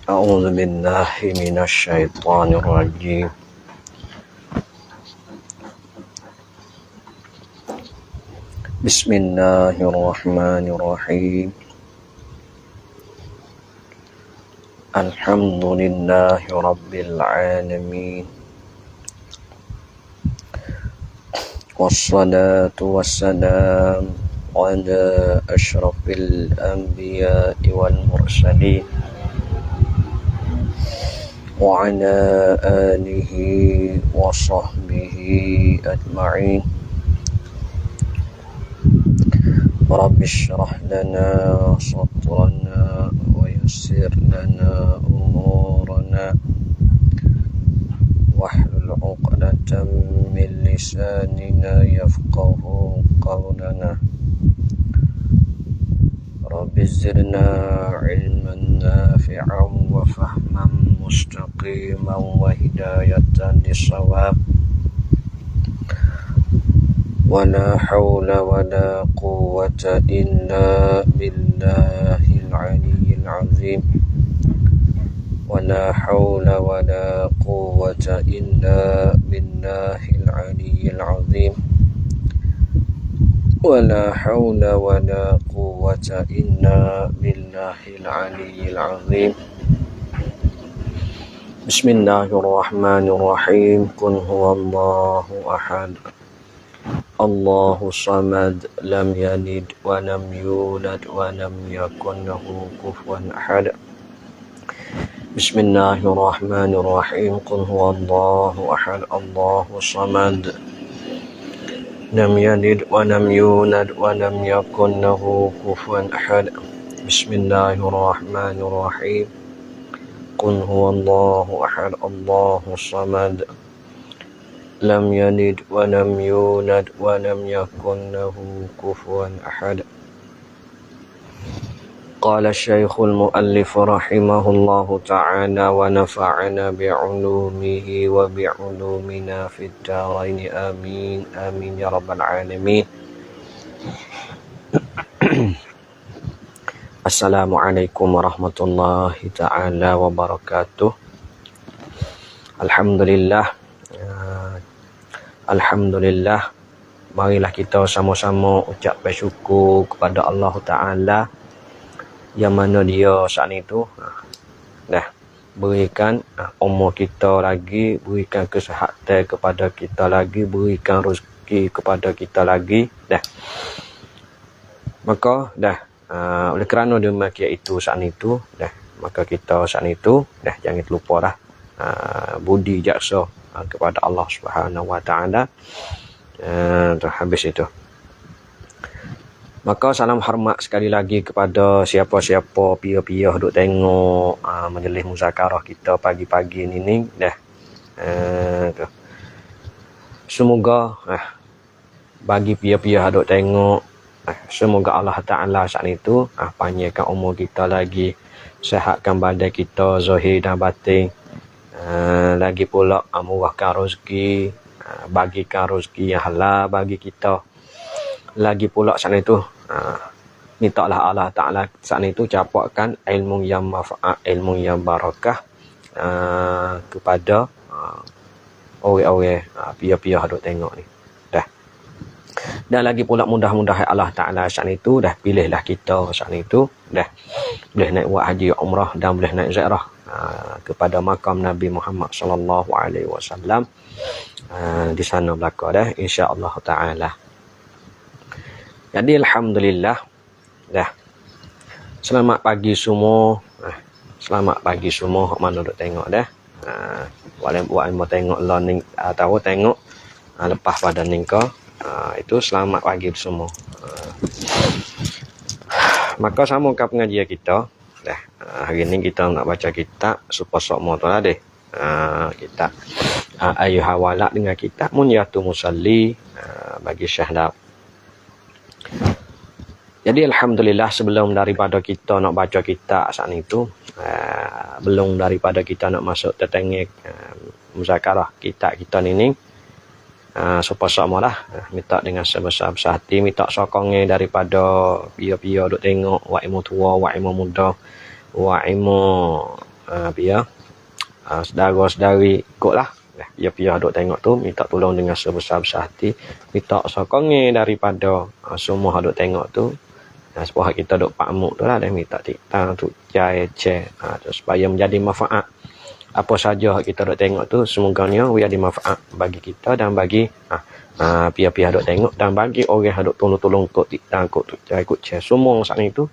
أعوذ بالله من الشيطان الرجيم بسم الله الرحمن الرحيم الحمد لله رب العالمين والصلاة والسلام على أشرف الأنبياء والمرسلين وعلى آله وصحبه أجمعين رب اشرح لنا صدرنا ويسر لنا أمورنا واحلل عقدة من لساننا يفقه قولنا رب زدنا علما نافعا وفهما مستقيما وهداية للصواب ولا حول ولا قوة إلا بالله العلي العظيم ولا حول ولا قوة إلا بالله العلي العظيم ولا حول ولا قوة إلا بالله العلي العظيم بسم الله الرحمن الرحيم قل هو الله أحد الله الصمد لم يلد ولم يولد ولم يكن له كفوا أحد بسم الله الرحمن الرحيم قل هو الله أحد الله الصمد لم يلد ولم يولد ولم يكن له كفوا أحد بسم الله الرحمن الرحيم قل هو الله أحد الله الصمد لم يلد ولم يولد ولم يكن له كفوا أحد قال الشيخ المؤلف رحمه الله تعالى ونفعنا بعلومه وبعلومنا في الدارين آمين آمين يا رب العالمين Assalamualaikum warahmatullahi ta'ala wabarakatuh. Alhamdulillah, marilah kita sama-sama ucap bersyukur kepada Allah Ta'ala yang mana dia saat itu dah berikan umur kita lagi, berikan kesihatan kepada kita lagi, berikan rezeki kepada kita lagi dah. Maka dah oleh kerana demikian itu saat itu dah, maka kita saat itu dah jangan terlupa dah budi jaksa kepada Allah Subhanahu Wa Taala. Habis itu, maka salam hormat sekali lagi kepada siapa-siapa pia-pia duk tengok majlis muzakarah kita pagi-pagi ni dah. Semoga bagi pia-pia duk tengok, semoga Allah Ta'ala saat itu panjangkan umur kita lagi, sihatkan badan kita zahir dan batin, lagi pula murahkan rezeki, bagikan rezeki yang halal bagi kita. Lagi pula saat itu mintalah Allah Ta'ala saat itu capakkan ilmu yang manfaat, ilmu yang barakah kepada orang-orang pia-pia hadut tengok ni dah. Dan lagi pula mudah-mudahan Allah Ta'ala saat itu dah pilihlah kita saat itu dah boleh naik buat haji umrah dan boleh naik ziarah kepada makam Nabi Muhammad sallallahu alaihi wasallam di sana belaka dah insya-Allah Ta'ala. Jadi alhamdulillah dah. Selamat pagi semua. Selamat pagi semua hok mana duk tengok dah. Buat mau tengok learning atau tengok lepas pada ningka itu selamat pagi semua. Maka sambungkan pengajian kita dah. Hari ni kita nak baca kitab Super Sokmo tu lah deh. Kitab Ayyuha Walak dengan kitab Munyatu Musalli bagi Syahdab. Jadi alhamdulillah, sebelum daripada kita nak baca kitab saat itu, belum daripada kita nak masuk tetengik muzakarah kitab kita ni sama-sama lah minta dengan sebesar-besar hati, minta sokongnya daripada pia-pia duk tengok, wak ilmu tua, wak ilmu muda, wak ilmu Biar saudara-saudari ikutlah. Biar duk tengok tu, minta tolong dengan sebesar-besar hati, minta sokongan daripada semua duk tengok tu. Supaya kita duk pakmuk tu lah, dia minta tiktang tu cai supaya menjadi manfaat. Apa saja kita duk tengok tu semoganya menjadi manfaat bagi kita dan bagi pihak-pihak duk tengok dan bagi orang duk tolong-tolong kok tiktang kok tu cai kok cai semua saat itu.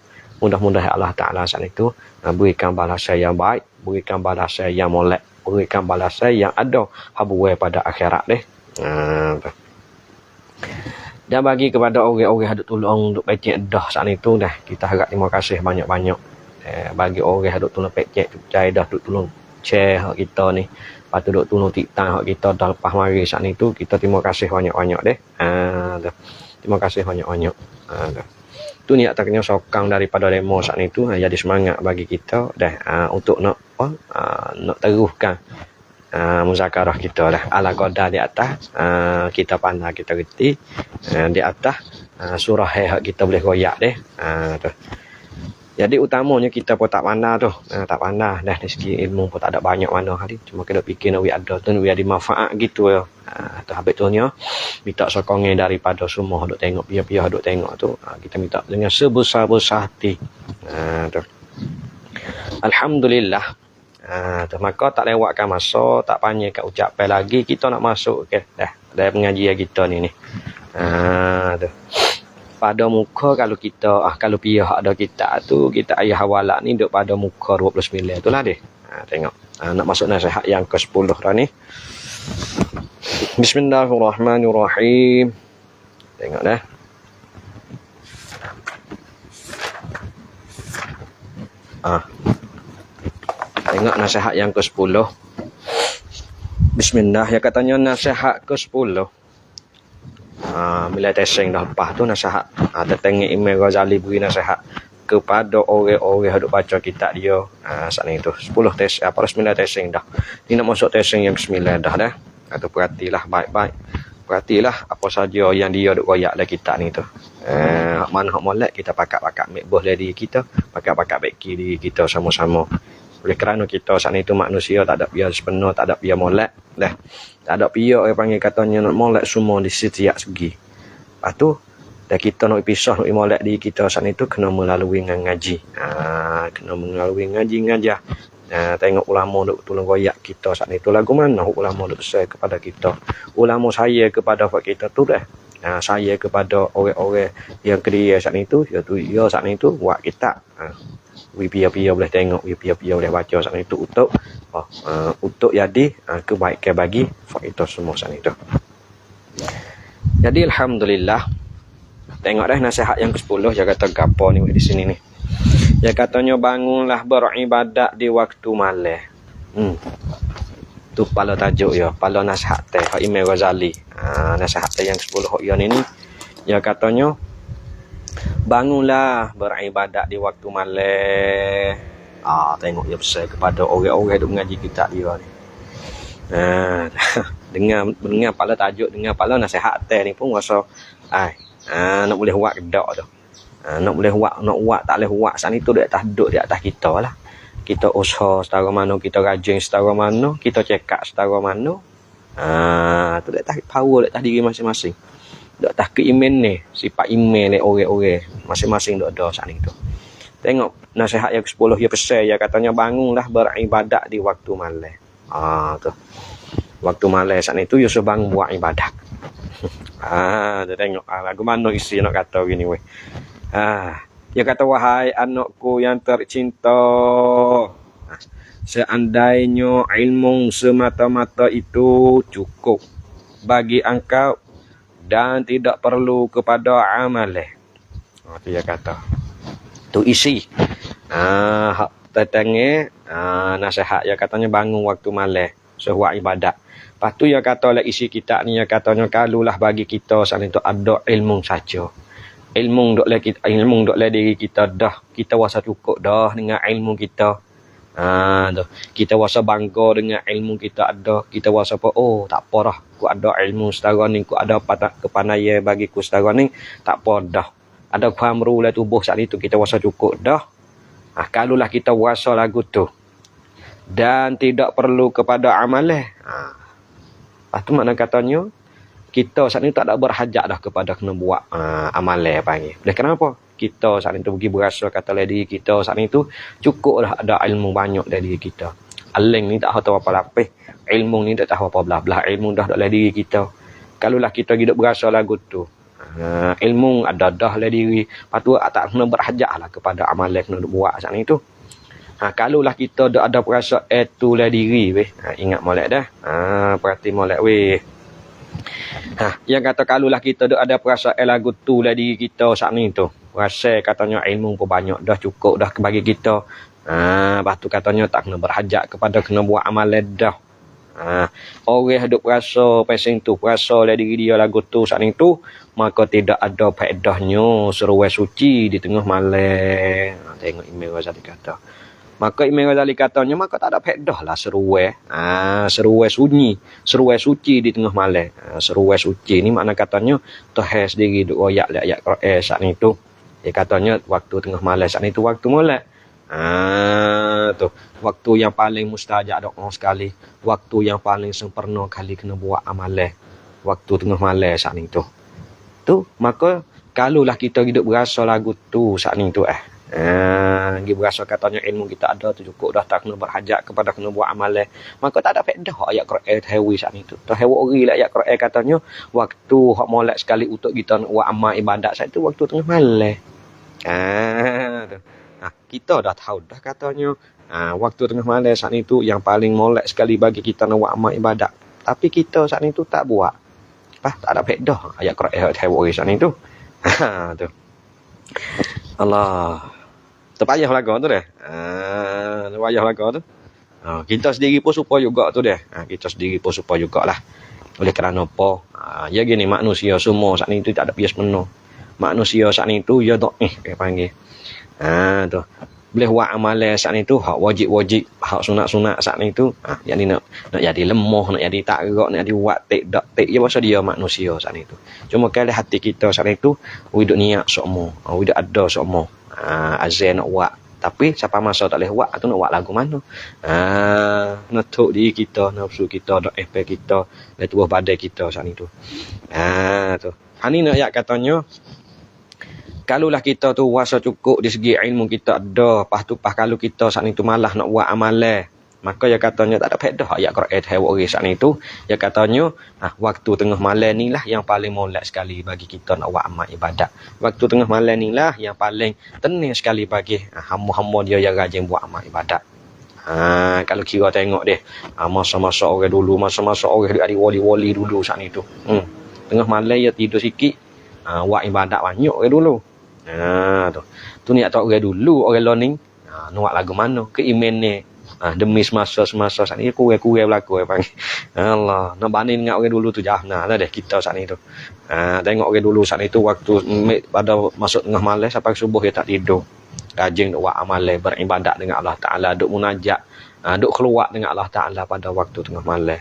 Mudah-mudahan Allah Ta'ala saat itu berikan balasan yang baik, berikan balasan yang molek, berikan balasan yang ada habuai pada akhirat deh. Dan bagi kepada orang-orang yang tolong duk pecek dah saat itu dah, kita harap terima kasih banyak-banyak. Bagi orang yang tolong pecek tu cai dah duk tolong share hak kita ni. Lepas tu duk tolong tiktang hak kita dah lepas mari saat itu, kita terima kasih banyak-banyak deh. Terima kasih banyak-banyak. Tu niat taknya sokang daripada demo saat itu jadi semangat bagi kita dah untuk nak teruskan muzakarah kita dah ala qadar di atas kita pandai kita reti di atas surah hak kita boleh royak deh. Jadi utamanya kita pun tak pandai tu, tak pandai dah dari segi ilmu pun tak ada banyak mana kali, cuma kena fikir nak ada tu biar dimanfaat gitu ya. Tu habis tu nya minta sokongan daripada semua duk tengok pihak-pihak duk tengok tu, kita minta dengan sebesar-besar hati. Tu alhamdulillah. Tu maka tak lewatkan masa, tak panjang kat ucapan lagi, kita nak masuk ke dah pengajian kita ni. Tu pada muka kalau kita kalau pihak ada kita tu, kita ayah hawalak ni duk pada muka 29 tu lah deh. Tengok nak masuk nasihat yang ke-10 dah ni. Bismillahirrahmanirrahim. Tengok dah. Tengok nasihat yang ke-10. Bismillah, ya katanya nasihat ke-10. Bila testing dah lepas tu nasihat tetangga Imam Ghazali beri nasihat kepada orang-orang yang baca kitab dia saat ni tu 10 tes 9 testing dah. Ni nak masuk testing yang ke-9 dah. Atau perhatilah baik-baik, perhatilah apa saja yang dia duk royak dalam kitab ni tu. Mana hak molek kita pakat-pakat ambil boleh diri kita, pakat-pakat baik diri kita sama-sama. Oleh kerana kita saat itu manusia tak ada biar sepenuh, tak ada biar molek dah. Tak ada biar orang panggil katanya nak molek semua di setiap segi. Lepas tu dah kita nak pisah nak molek diri kita saat itu kena melalui ngaji. Kena melalui ngaji-ngajar. Tengok ulama duk tolong royak kita saat itu lagu mana ulama duk share kepada kita. Ulama saya kepada kita tu dah. Saya kepada orang-orang yang kerja saat itu, iaitu ya saat itu buat kitab. Pia-pia boleh tengok, pia-pia boleh baca saat itu untuk jadi kebaikan bagi kita semua saat itu. Jadi alhamdulillah. Tengok dah nasihat yang ke-10 dia kata gapo ni di sini ni. Dia katanya bangunlah beribadat di waktu malam. Tu pala tajuk ya, pala nasihat teh Imam Ghazali. Nasihat teh yang ke-10 hak ni. Dia katanya bangunlah beribadat di waktu malam. Tengok dia besar kepada orang-orang yang mengaji kitab dia ni. Dengar pala tajuk, dengar pala nasihat teh ni pun rasa nak boleh buat kedak tu. Nak boleh buat tak boleh buat saat itu di atas kita lah. Kita usaha setara mana, kita rajin setara mana, kita cekak setara mana. Tu di atas power di atas diri masing-masing. Di atas keiman ni, sifat iman ni orang-orang masing-masing dok ada saat itu. Tengok nasihat yang ke-10 dia pesan, dia katanya bangunlah beribadat di waktu malam. Tu. Waktu malam saat itu Yusuf bangun buat ibadat. Dia tengok lagu mana isi nak kata gini weh. Dia kata wahai anakku yang tercinta, seandainya ilmu semata-mata itu cukup bagi engkau dan tidak perlu kepada amalan. Itu dia kata. Tu isi. Tetangga nasihat dia katanya bangun waktu malam sebuah ibadat. Lepas tu dia kata lah isi kitab ni dia katanya kalulah bagi kita saat itu ada ilmu saja. Ilmu dok le diri kita dah. Kita wasa cukup dah dengan ilmu kita. Kita wasa bangga dengan ilmu kita ada. Kita wasa apa? Tak apa dah. Ku ada ilmu setara ni, ku ada kepandaian bagiku setara ni, tak apa dah. Ada pamru lah tubuh saat itu kita wasa cukup dah. Kalulah kita wasa lagu tu. dan tidak perlu kepada amalan. Lepas tu makna katanya kita saat ni tak ada berhajat dah kepada kena buat amalan panggil. Dah kenapa? Kita saat ni tu pergi berasa kata diri kita saat ni tu cukup dah ada ilmu banyak dari diri kita. Aling ni tak tahu apa lapis. Ilmu ni tak tahu apa belah-belah. Ilmu dah dalam diri kita. Kalaulah kita hidup berasa lagu tu. Ilmu ada dah dalam diri. Lepas tu tak kena berhajat lah kepada amalan kena buat saat ni tu. Kalaulah kita ada perasa tu dalam diri weh. Ingat molek dah. Perhati molek weh. Yang kata kalaulah kita ada perasa lagu tu dalam diri kita saat ni tu. Rasa katanya ilmu pun banyak dah cukup dah bagi kita. Lepas tu katanya tak kena berhajat kepada kena buat amalan dah. Orang hidup rasa pasal tu, rasa lah diri dia lagu tu saat ni tu, maka tidak ada faedahnya seruai suci di tengah malam. Tengok Imam Ghazali kata. Maka Imam Ghazali katanya maka tak ada faedah lah seruai. Seruai sunyi, seruai suci di tengah malam. Seruai suci ni makna katanya Tuhan sendiri duk royak ayat Quran saat ni tu. Dia katanya waktu tengah malam saat ni tu waktu molek. Tu waktu yang paling mustajab doa sekali, waktu yang paling sempurna kali kena buat amalan, waktu tengah malam saat ni tu maka kalaulah kita hidup berasa lagu tu saat ni tu dia berasa katanya ilmu kita ada tu cukup dah tak kena berhajat kepada kena buat amalan, maka tak ada faedah ayat Quran tahawi saat ni tu. Tahawi lah ayat Quran katanya waktu hak molek sekali untuk kita nak buat amal ibadat saat tu waktu tengah malam. Kita dah tahu dah katanya waktu tengah malam saat itu yang paling molek sekali bagi kita nak buat amal ibadat. Tapi kita saat itu tak buat. Tak ada faedah ayat Quran tahawi saat itu. Tu. Allah. Terpayah lagu tu dah. Terpayah lagu tu. Kita sendiri pun supaya juga tu dah. Kita sendiri pun supaya jugalah. Oleh kerana apa? Ya gini manusia semua saat itu tak ada bias penuh. Manusia saat itu ya do'ih dia panggil. Tu. Boleh buat amalan saat itu hak wajib-wajib, hak sunat-sunat saat itu yang ni nak jadi lemah, nak jadi tak gerak, nak jadi buat tak ya pasal dia manusia saat itu. Cuma kalau hati kita saat itu hidup niat semua, hidup ada semua. Azan nak buat tapi siapa masa tak boleh buat tu nak buat lagu mana? Nutuk diri kita, nafsu kita, dak kita, dan tubuh badan kita saat itu. Tu. Ni nak ayat katanya kalaulah kita tu rasa cukup di segi ilmu kita ada, pas kalau kita saat itu malah nak buat amalan, maka ya katanya tak ada faedah ayat Quran tahawi saat itu. Ya katanya waktu tengah malam ni lah yang paling molek sekali bagi kita nak buat amal ibadat. Waktu tengah malam ni lah yang paling tenang sekali bagi hamba-hamba dia yang rajin buat amal ibadat. Kalau kira tengok deh masa-masa orang dulu, masa-masa orang ada wali-wali dulu saat itu. Tengah malam ya tidur sikit, buat ibadat banyak orang dulu. Tu ni tak orang dulu, orang learning. Nak lagu mana? Keiman ni. Demi semasa saat ni kurang berlaku panggil. Allah, nak banding dengan orang dulu tu jahna lah deh kita saat ni tu. Tengok orang dulu saat itu waktu pada masuk tengah malam sampai subuh dia tak tidur. Rajin nak buat amalan beribadat dengan Allah Taala, duk munajat, duk keluar dengan Allah Taala pada waktu tengah malam.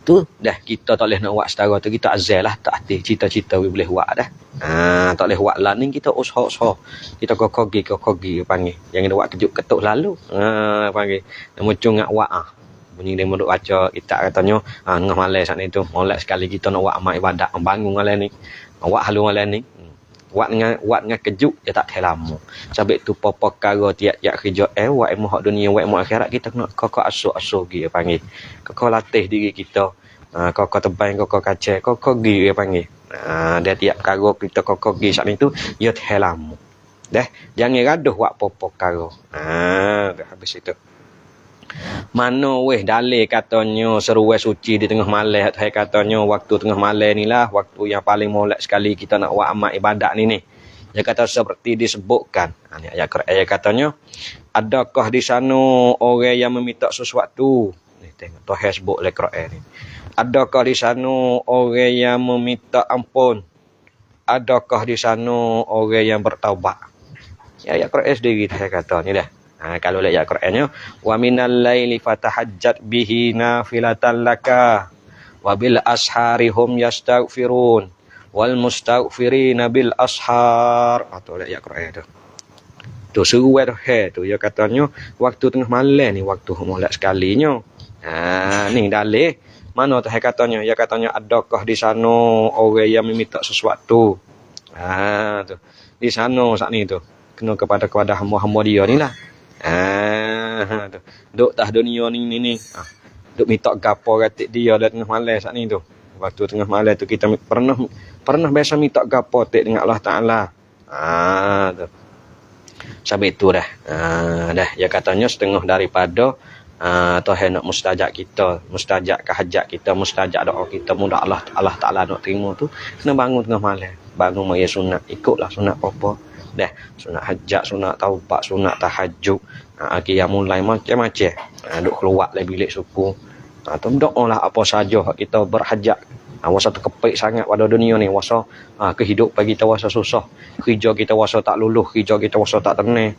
Tu dah kita tak boleh nak buat setara tu, kita azal lah tak hati cita-cita we boleh buat dah. Tak boleh buat lah ni kita usaha kita kokogi panggil jangan buat kejut ketuk lalu panggil muncul ngak buat bunyi dia muduk baca kita katanya ngah malam saat ni tu molek sekali kita nak buat amal ibadat bangun malam ni buat halu malam ni buat dengan kejut dia tak lama sampai tu apa perkara tiap-tiap kerja buat ilmu hak dunia buat ilmu akhirat kita kena kokok asuk dia panggil kokok latih diri kita kokok tebang kokok kacau kokok gi dia panggil dia tiap perkara kita kokok gi saat itu dia lama dah jangan gaduh buat apa perkara habis itu mana weh dalil katanya seruai suci di tengah malam katanya waktu tengah malam ni lah waktu yang paling molek sekali kita nak buat amal ibadat ni dia kata seperti disebutkan ni ayat Quran katanya adakah di sana orang yang meminta sesuatu ni tengok Tuhan sebut oleh Quran ni adakah di sana orang yang meminta ampun, adakah di sana orang yang bertaubat. Ayat Quran sendiri saya kata ni dah. Kalau lihat ayat Qurannya wa minal laili fatahajjat bihi nafilatan laka wa bil ashari hum yastaghfirun wal mustaghfirina bil ashar. Atau lihat ayat Quran tu. Tu seru tu tu ya katanya waktu tengah malam ni waktu molek sekalinya. Ni dalil mana tu katanya ya katanya adakah di sana orang yang meminta sesuatu. Tu di sana saat ni tu kena kepada hamba-hamba dia ni lah. Tu duk tah dunia ni. Duk minta gapo ratik dia dah tengah malam saat ni tu. Waktu tengah malam tu kita pernah biasa minta gapo tek dengan Allah Taala. Tu sampai itu dah. Dah ya katanya setengah daripada Tuhan nak mustajab kita, mustajab hajat kita, mustajab doa kita, mudah Allah Taala nak terima tu kena bangun tengah malam. Bangun maya sunat, ikutlah sunat apa. Dah sunat hajat, sunat taubat, sunat tahajud. Yang mulai macam-macam. Duk keluar dari bilik suku. Tu doalah apa saja kita berhajat. Wasa terkepik sangat pada dunia ni, wasa kehidupan kita wasa susah, kerja kita wasa tak luluh, kerja kita wasa tak tenang,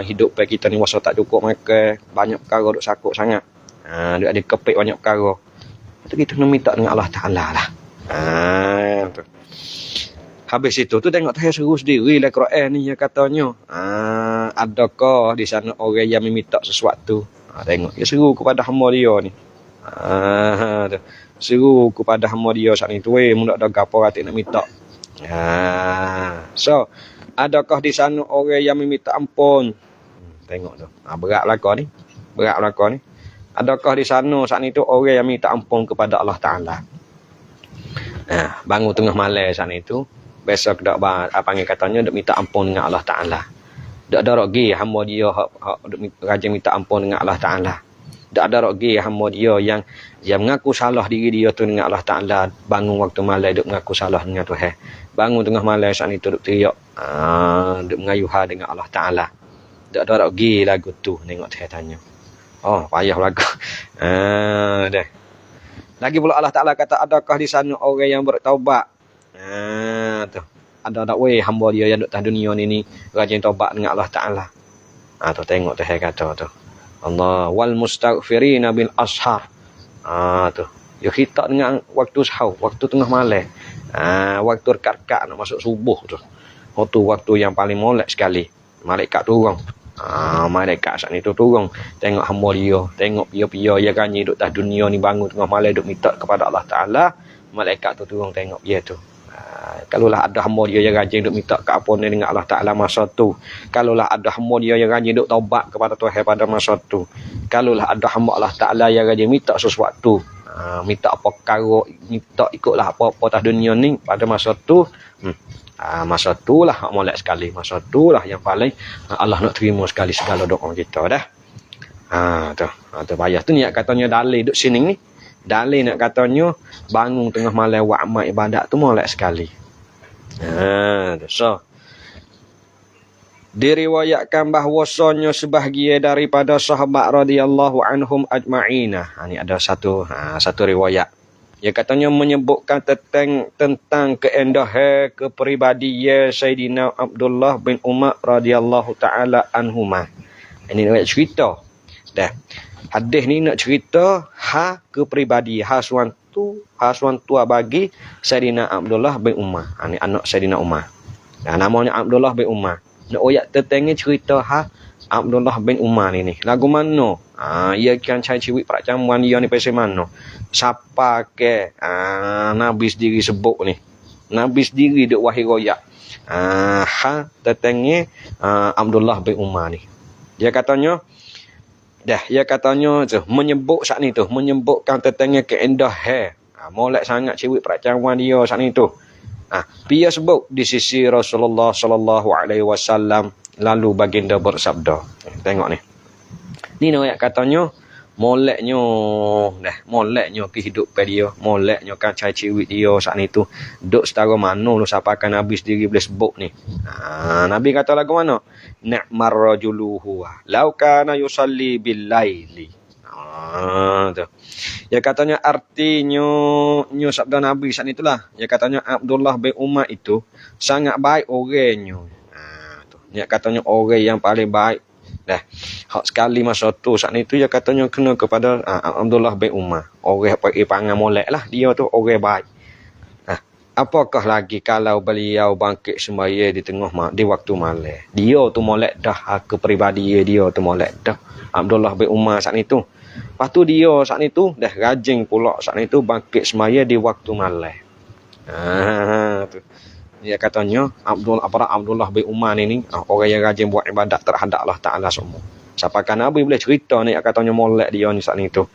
hidup kita ni wasa tak cukup makan, banyak perkara duk sakut sangat, duk ada kepik banyak perkara. Tu kita kena minta dengan Allah Taala lah. Tu. Habis itu tu tengok saya seru sendiri lah Quran ni yang katanya, adakah di sana orang yang meminta sesuatu. Tengok dia seru kepada hamba dia ni. Tu. Seru kepada hamba dia saat ni tu mudah ada gapo ratik nak minta. So adakah di sana orang yang meminta ampun. Tengok tu. Berat belaka ni. Adakah di sana saat ni tu orang yang minta ampun kepada Allah Taala. Bangun tengah malam saat ni tu besok dak panggil katanya dak minta ampun dengan Allah Taala. Dak ada rogi hamba dia hak rajin minta ampun dengan Allah Taala. Tak ada rogi hamba dia yang mengaku salah diri dia tu dengan Allah Taala, bangun waktu malam duk mengaku salah dengan Tuhan. Bangun tengah malam saat itu duk teriak, duk mengayuh dengan Allah Taala. Tak ada rogi lagu tu tengok saya tanya. Payah lagu. Dah. Lagi pula Allah Taala kata adakah di sana orang yang bertaubat. Tu. Ada tak hamba dia yang duk atas dunia ni rajin taubat dengan Allah Taala. Tu tengok tu saya kata tu. Allah wal mustaghfirina bil ashar. Tu. Dia kita dengan waktu sahur, waktu tengah malam. Waktu rekat-rekat nak masuk subuh tu. Tu waktu yang paling molek sekali. Malaikat turun. Malaikat saat ni tu turun. Tengok hamba dia, tengok pia-pia yang ganyi duk atas dunia ni bangun tengah malam duk minta kepada Allah Taala. Malaikat tu turun tengok dia tu. Kalaulah ada hamba dia yang rajin duk minta keampunan dengan Allah Taala masa tu, kalaulah ada hamba dia yang rajin duk taubat kepada Tuhan pada masa tu, kalaulah ada hamba Allah Taala yang rajin minta sesuatu, minta apa perkara, minta ikutlah apa-apa atas dunia ni pada masa tu, masa tulah molek sekali, masa tulah yang paling Allah nak terima sekali segala doa kita dah. Tu payah tu niat katanya dalil duk sini ni. Dalil nak katanya bangun tengah malam buat amal ibadat tu molek sekali. So diriwayatkan bahwasanya sebahagian daripada sahabat radhiyallahu anhum ajma'ina. Ini ada satu riwayat. Dia katanya menyebutkan tentang keendahan kepribadian Sayyidina Abdullah bin Umar radhiyallahu taala anhuma. Ini riwayat cerita. Dah. Hadis ni nak cerita kepribadi suatu bagi Sayyidina Abdullah bin Umar. Ini anak Sayyidina Umar. Namanya Abdullah bin Umar. Nak oyak tetengnya cerita Abdullah bin Umar ni. Lagu mana? Ia kan cari ciwik peracamuan dia ni pasal mana? Siapa ke Nabi sendiri sebut ni. Nabi sendiri duk wahai royak. Tetengnya Abdullah bin Umar ni. Dia katanya tu menyebutkan tentang keindahan molek sangat ciwik peracamuan dia saat ni tu. Dia sebut di sisi Rasulullah sallallahu alaihi wasallam lalu baginda bersabda. Tengok ni. Ni nak katanya moleknya kehidupan dia, moleknya kan cai ciwik dia saat ni tu. Duk setara mana lu siapakan Nabi sendiri boleh sebut ni. Nabi kata lagu mana? Ni'mar rajulu huwa law kana yusalli bil laili. Tu. Ya katanya artinya sabda Nabi saat itulah. Ya katanya Abdullah bin Umar itu sangat baik orangnya. Tu. Ya katanya orang yang paling baik. Dah. Hak sekali masa tu saat itu ya katanya kena kepada Abdullah bin Umar. Orang panggil molek lah dia tu orang baik. Apakah lagi kalau beliau bangkit sembahyang di di waktu malam. Dia tu molek dah kepribadian dia tu molek dah. Abdullah bin Umar saat itu. Lepas tu dia saat itu dah rajin pula saat itu bangkit sembahyang di waktu malam. Tu. Dia katanya Abdullah bin Umar ni orang yang rajin buat ibadat terhadap Allah Taala semua. Siapakah Nabi boleh cerita ni katanya molek dia ni saat itu.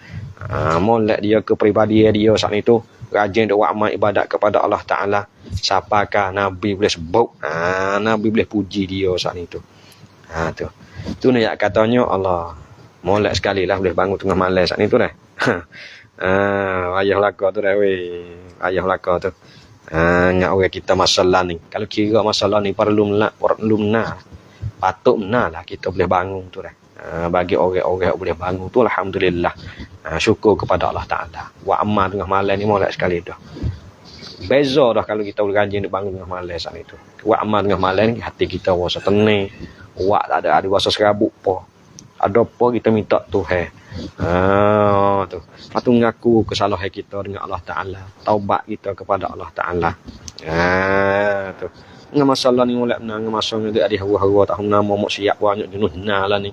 Molek dia kepribadian dia saat itu rajin buat amal ibadat kepada Allah Taala. Siapakah Nabi boleh sebut? Nabi boleh puji dia saat itu. Tu. Tu ni katanya Allah molek sekali lah boleh bangun tengah malam saat itu dah. Ayah laka tu dah weh. Ayah laka tu. Ngak orang kita masalah ni. Kalau kira masalah ni perlu benar. Patut benar lah kita boleh bangun tu dah. Bagi orang-orang yang boleh bangun tu alhamdulillah. Syukur kepada Allah Taala. Buat amal tengah malam ni molek sekali dah. Beza dah kalau kita boleh rajin bangun tengah malam saat itu. Buat amal tengah malam ni hati kita rasa tenang. Buat tak ada rasa serabut apa. Ada apa kita minta Tuhan. Tu. Patu ngaku kesalahan kita dengan Allah Taala. Taubat kita kepada Allah Taala. Tu. Dengan masalah ni mulai menang masalah ni ada hawa-hawa tak nama maksiat banyak jenuh lah ni.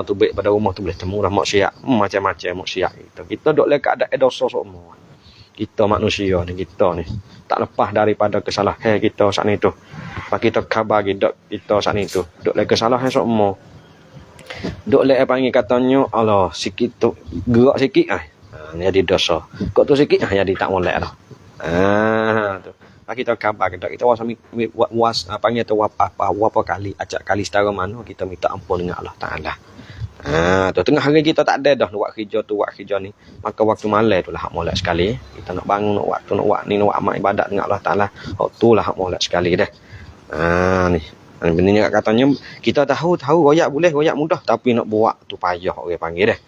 Tu baik pada rumah tu boleh temu dah maksiat, macam-macam maksiat kita. Kita dok lek ada dosa semua. Kita manusia ni kita ni tak lepas daripada kesalahan kita saat itu. Pak kita khabar kita saat itu dok lek kesalahan semua. Dok lek panggil katanya Allah sikit tu gerak sikit jadi dosa. Kok tu sikit jadi tak molek dah. Tu. Kita khabar kita was panggil tu apa kali acak kali setara mana kita minta ampun dengan Allah Taala. Tu tengah hari kita tak ada dah buat kerja ni. Maka waktu malam tu lah hak molek sekali. Kita nak bangun nak buat ni nak buat amal ibadat dengan Allah Taala. Tu lah hak molek sekali dah. Ni. Benarnya katanya kita tahu royak boleh royak mudah tapi nak buat tu payah orang panggil dah.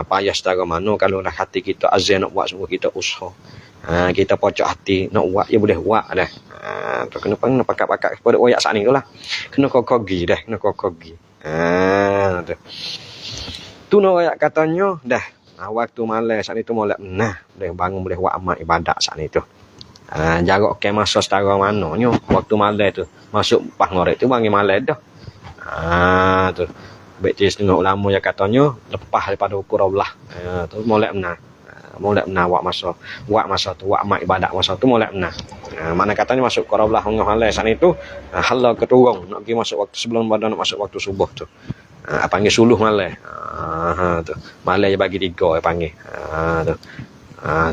Payah setara mana kalau lah hati kita azan nak buat semua kita usaha. Kita pocok hati nak buat ya boleh buat dah. Tu kena pakat-pakat kepada royak saat ni tu lah. Kena kokogi dah, kena kokogi. Tu. Tu nak royak katanya dah. Waktu malam saat itu molek boleh bangun boleh buat amal ibadat saat itu. Jarak ke masa setara mananya waktu malam tu masuk pas ngorek tu bangi malam dah. Tu baik je setengah ulama yang katanya lepas daripada ukur Allah. Tu molek benar buat masa tu buat amal ibadat masa tu molek benar. Mana katanya masuk ukur Allah tengah malam saat itu hala keturung nak pergi masuk waktu sebelum badan nak masuk waktu subuh tu. Panggil suluh malam. Tu malam je bagi 3 panggil.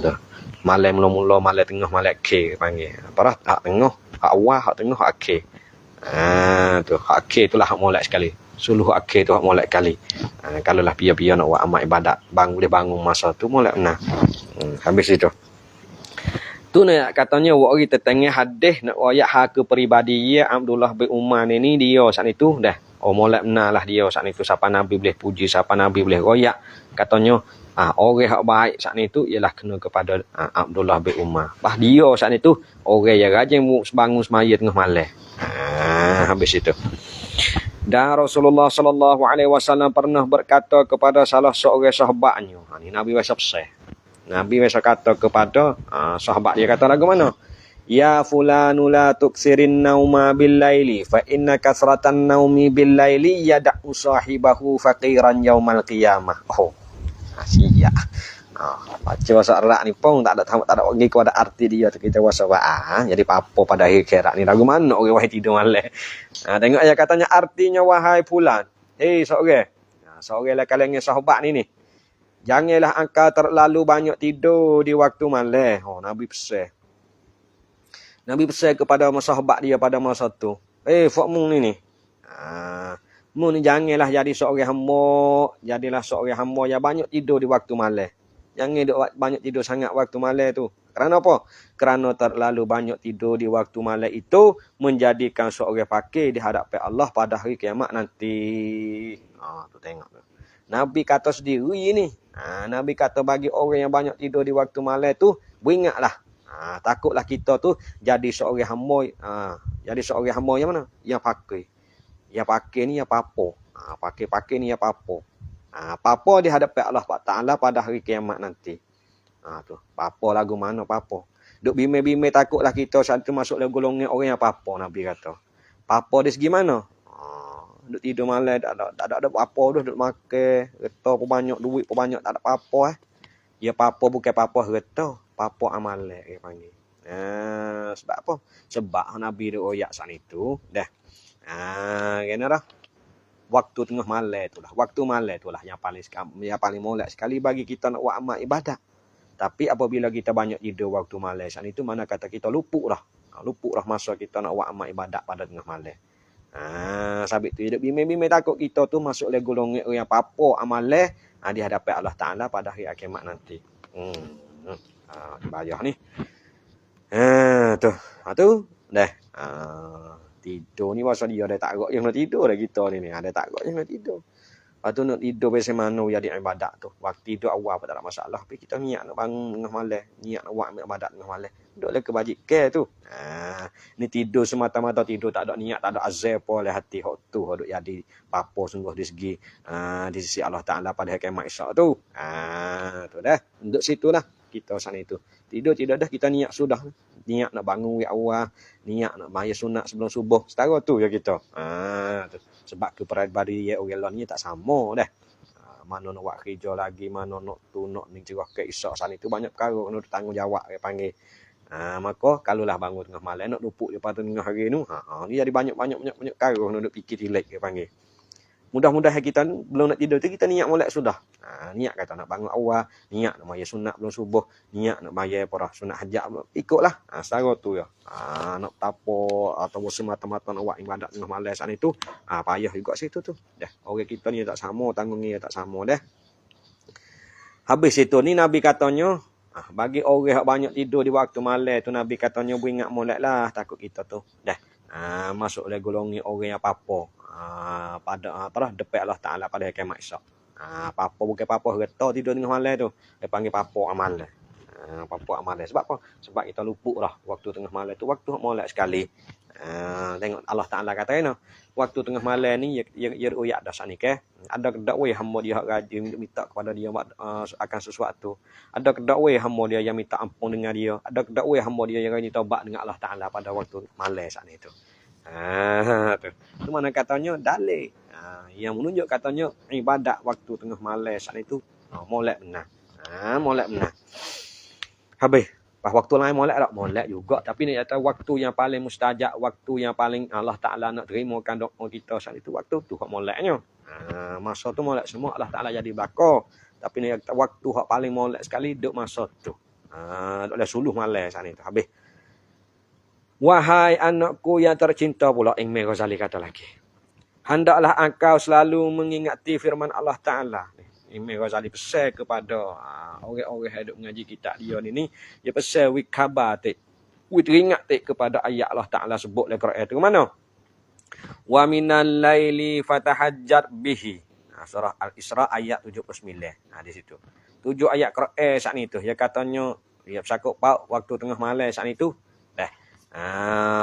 Tu malam mula-mula, malam tengah, malam akhir panggil. Parah hak tengah, hak awal, hak tengah, hak akhir. Tu hak akhir itulah hak molek sekali. Suluh hak akhir tu hak molek kali. Kalau lah pia-pia nak buat amal ibadat, boleh bangun masa tu molek benar. Habis itu. Tu nak katanya orang kita tengah hadis nak royak hak kepribadian Abdullah bin Umar ni dia saat itu dah. Molek benar lah dia saat itu siapa Nabi boleh puji, siapa Nabi boleh royak. Katanya orang yang baik saat itu ialah kena kepada Abdullah bin Umar. Dia saat itu orang yang rajin bangun semaya tengah malam. Habis itu. Dan Rasulullah sallallahu alaihi wasallam pernah berkata kepada salah seorang sahabatnya. Ni Nabi wasabsah. Nabi wasa kata kepada sahabat dia kata lagu mana? Ya fulanu la tuksirin nauma bil laili fa inna kasratan naumi bil laili yad'u sahibahu faqiran yaumal qiyamah. Sia. Baca bahasa Arab ni pun tak ada bagi kepada arti dia tu kita wasa jadi apa pada akhir akhirat ni lagu mana orang wahai tidur malam. Tengok ayat katanya artinya wahai fulan. Seorang lah kalangan sahabat ni. Janganlah engkau terlalu banyak tidur di waktu malam. Nabi pesan. Nabi pesan kepada sahabat dia pada masa tu. Fakmu ni. Mu ni janganlah jadi seorang hamba, jadilah seorang hamba yang banyak tidur di waktu malam. Jangan banyak tidur sangat waktu malam tu. Kerana apa? Kerana terlalu banyak tidur di waktu malam itu menjadikan seorang fakir di hadapan Allah pada hari kiamat nanti. Tu tengok tu. Nabi kata sendiri ni. Nabi kata bagi orang yang banyak tidur di waktu malam tu, beringatlah. Takutlah kita tu jadi seorang hamba. Jadi seorang hamba yang mana? Yang fakir. Yang fakir ni yang papo. Fakir ni yang papo. Papo di hadapan Allah Taala pada hari kiamat nanti. Tu. Papo lagu mana papo? Duk bime-bime takutlah kita satu masuk dalam golongan orang yang apa-apa, Nabi kata. Apa di segi mana? Duk tidur malam tak ada apa-apa dah, duk makan, reta pun banyak, duit pun banyak, tak ada apa-apa. Ya apa-apa bukan apa-apa reta, apa-apa amalan dia panggil. Sebab apa? Sebab Nabi duk royak saat itu, dah. Kena dah. Waktu tengah malam itulah. Waktu malam itulah yang paling molek sekali bagi kita nak buat amal ibadat. Tapi apabila kita banyak tidur waktu malam saat itu, mana kata kita luput dah. Luput dah masa kita nak buat amal ibadat pada tengah malam. Sabit tu hidup bime-bime takut kita tu masuk le golongan yang apa-apa amalan di hadapan Allah Taala pada hari kiamat nanti. Bayar ni. Tu dah. Tidur ni pasal dia ada takut yang nak tidur dah kita ni. Ada takut yang nak tidur. Lepas tu nak tidur biasa mana ya di ibadat tu. Waktu tidur awal pun tak ada masalah. Tapi kita niat nak bangun tengah malam. Niat nak buat ibadat tengah malam. Duduklah kebajikan tu. Ni tidur semata-mata tidur. Tak ada niat, tak ada azab pun oleh hati. Hak tu duk jadi apa sungguh di sisi Allah Ta'ala pada hari kiamat esok tu. Tu dah. Duduk situ lah. Kita sana itu. Tidur tidak dah kita niat sudah. Niat nak bangun awal. Niat nak bayar sunat sebelum subuh. Setara tu ya kita. Tu. Sebab kepribadian orang lain ni tak sama dah. Mana nak buat kerja lagi, mana nak tu nak ni cerah ke esok sana itu banyak perkara kena tanggungjawab dia panggil. Maka kalaulah bangun tengah malam nak luput daripada tengah hari tu, ni jadi banyak perkara kena duk fikir tilek dia panggil. Mudah-mudahan kita belum nak tidur tu kita niat molek sudah. Niat kata nak bangun awal, niat nak bayar sunat belum subuh, niat nak bayar parah sunat hajat, ikutlah. Setara tu ya. Nak tapo atau semata-mata nak buat ibadat tengah malam sana itu, payah juga situ tu. Dah, orang kita ni tak sama, tanggungnya tak sama dah. Habis itu ni Nabi katanya, bagi orang yang banyak tidur di waktu malam tu Nabi katanya beringat moleklah takut kita tu. Dah. Masuk le golongan orang yang apa-apa. Pada depan Allah Taala pada hari kiamat esok. Apa-apa bukan apa-apa reta tidur tengah malam tu. Dia panggil apa-apa amalan. Apa-apa amalan. Sebab apa? Sebab kita luput lah waktu tengah malam tu. Waktu molek sekali. Tengok Allah Taala kata ni, waktu tengah malam ni ya royak dah sana ke. Ada kedak we hamba dia hak rajin minta kepada dia akan sesuatu. Ada kedak we hamba dia yang minta ampun dengan dia. Ada kedak we hamba dia yang rajin taubat dengan Allah Taala pada waktu malam sana itu. Tu mana katanya dalil yang menunjuk katanya ibadat waktu tengah malam saat itu molek benar. Molek benar. Habis pas waktu lain molek tak molek juga, tapi ni kata waktu yang paling mustajab, waktu yang paling Allah Taala nak terimakan doa kita saat itu waktu tu hak moleknya. Masa tu molek semua Allah Taala jadi belaka, tapi ni kata waktu hak paling molek sekali duk masa tu. Duk suluh malam saat itu. Habis wahai anakku yang tercinta pula, Imam Ghazali kata lagi. Hendaklah engkau selalu mengingati firman Allah Ta'ala. Imam Ghazali pesan kepada orang-orang yang duk mengaji kitab dia ni. Dia pesan wik khabar tik. Wik teringat tik kepada ayat Allah Ta'ala sebut dalam Quran tu. Mana? Wa minal laili fatahajjat bihi. Surah Al-Isra ayat 79. Di situ. 7 ayat Quran saat ni tu. Dia katanya, dia bersakup waktu tengah malam saat itu.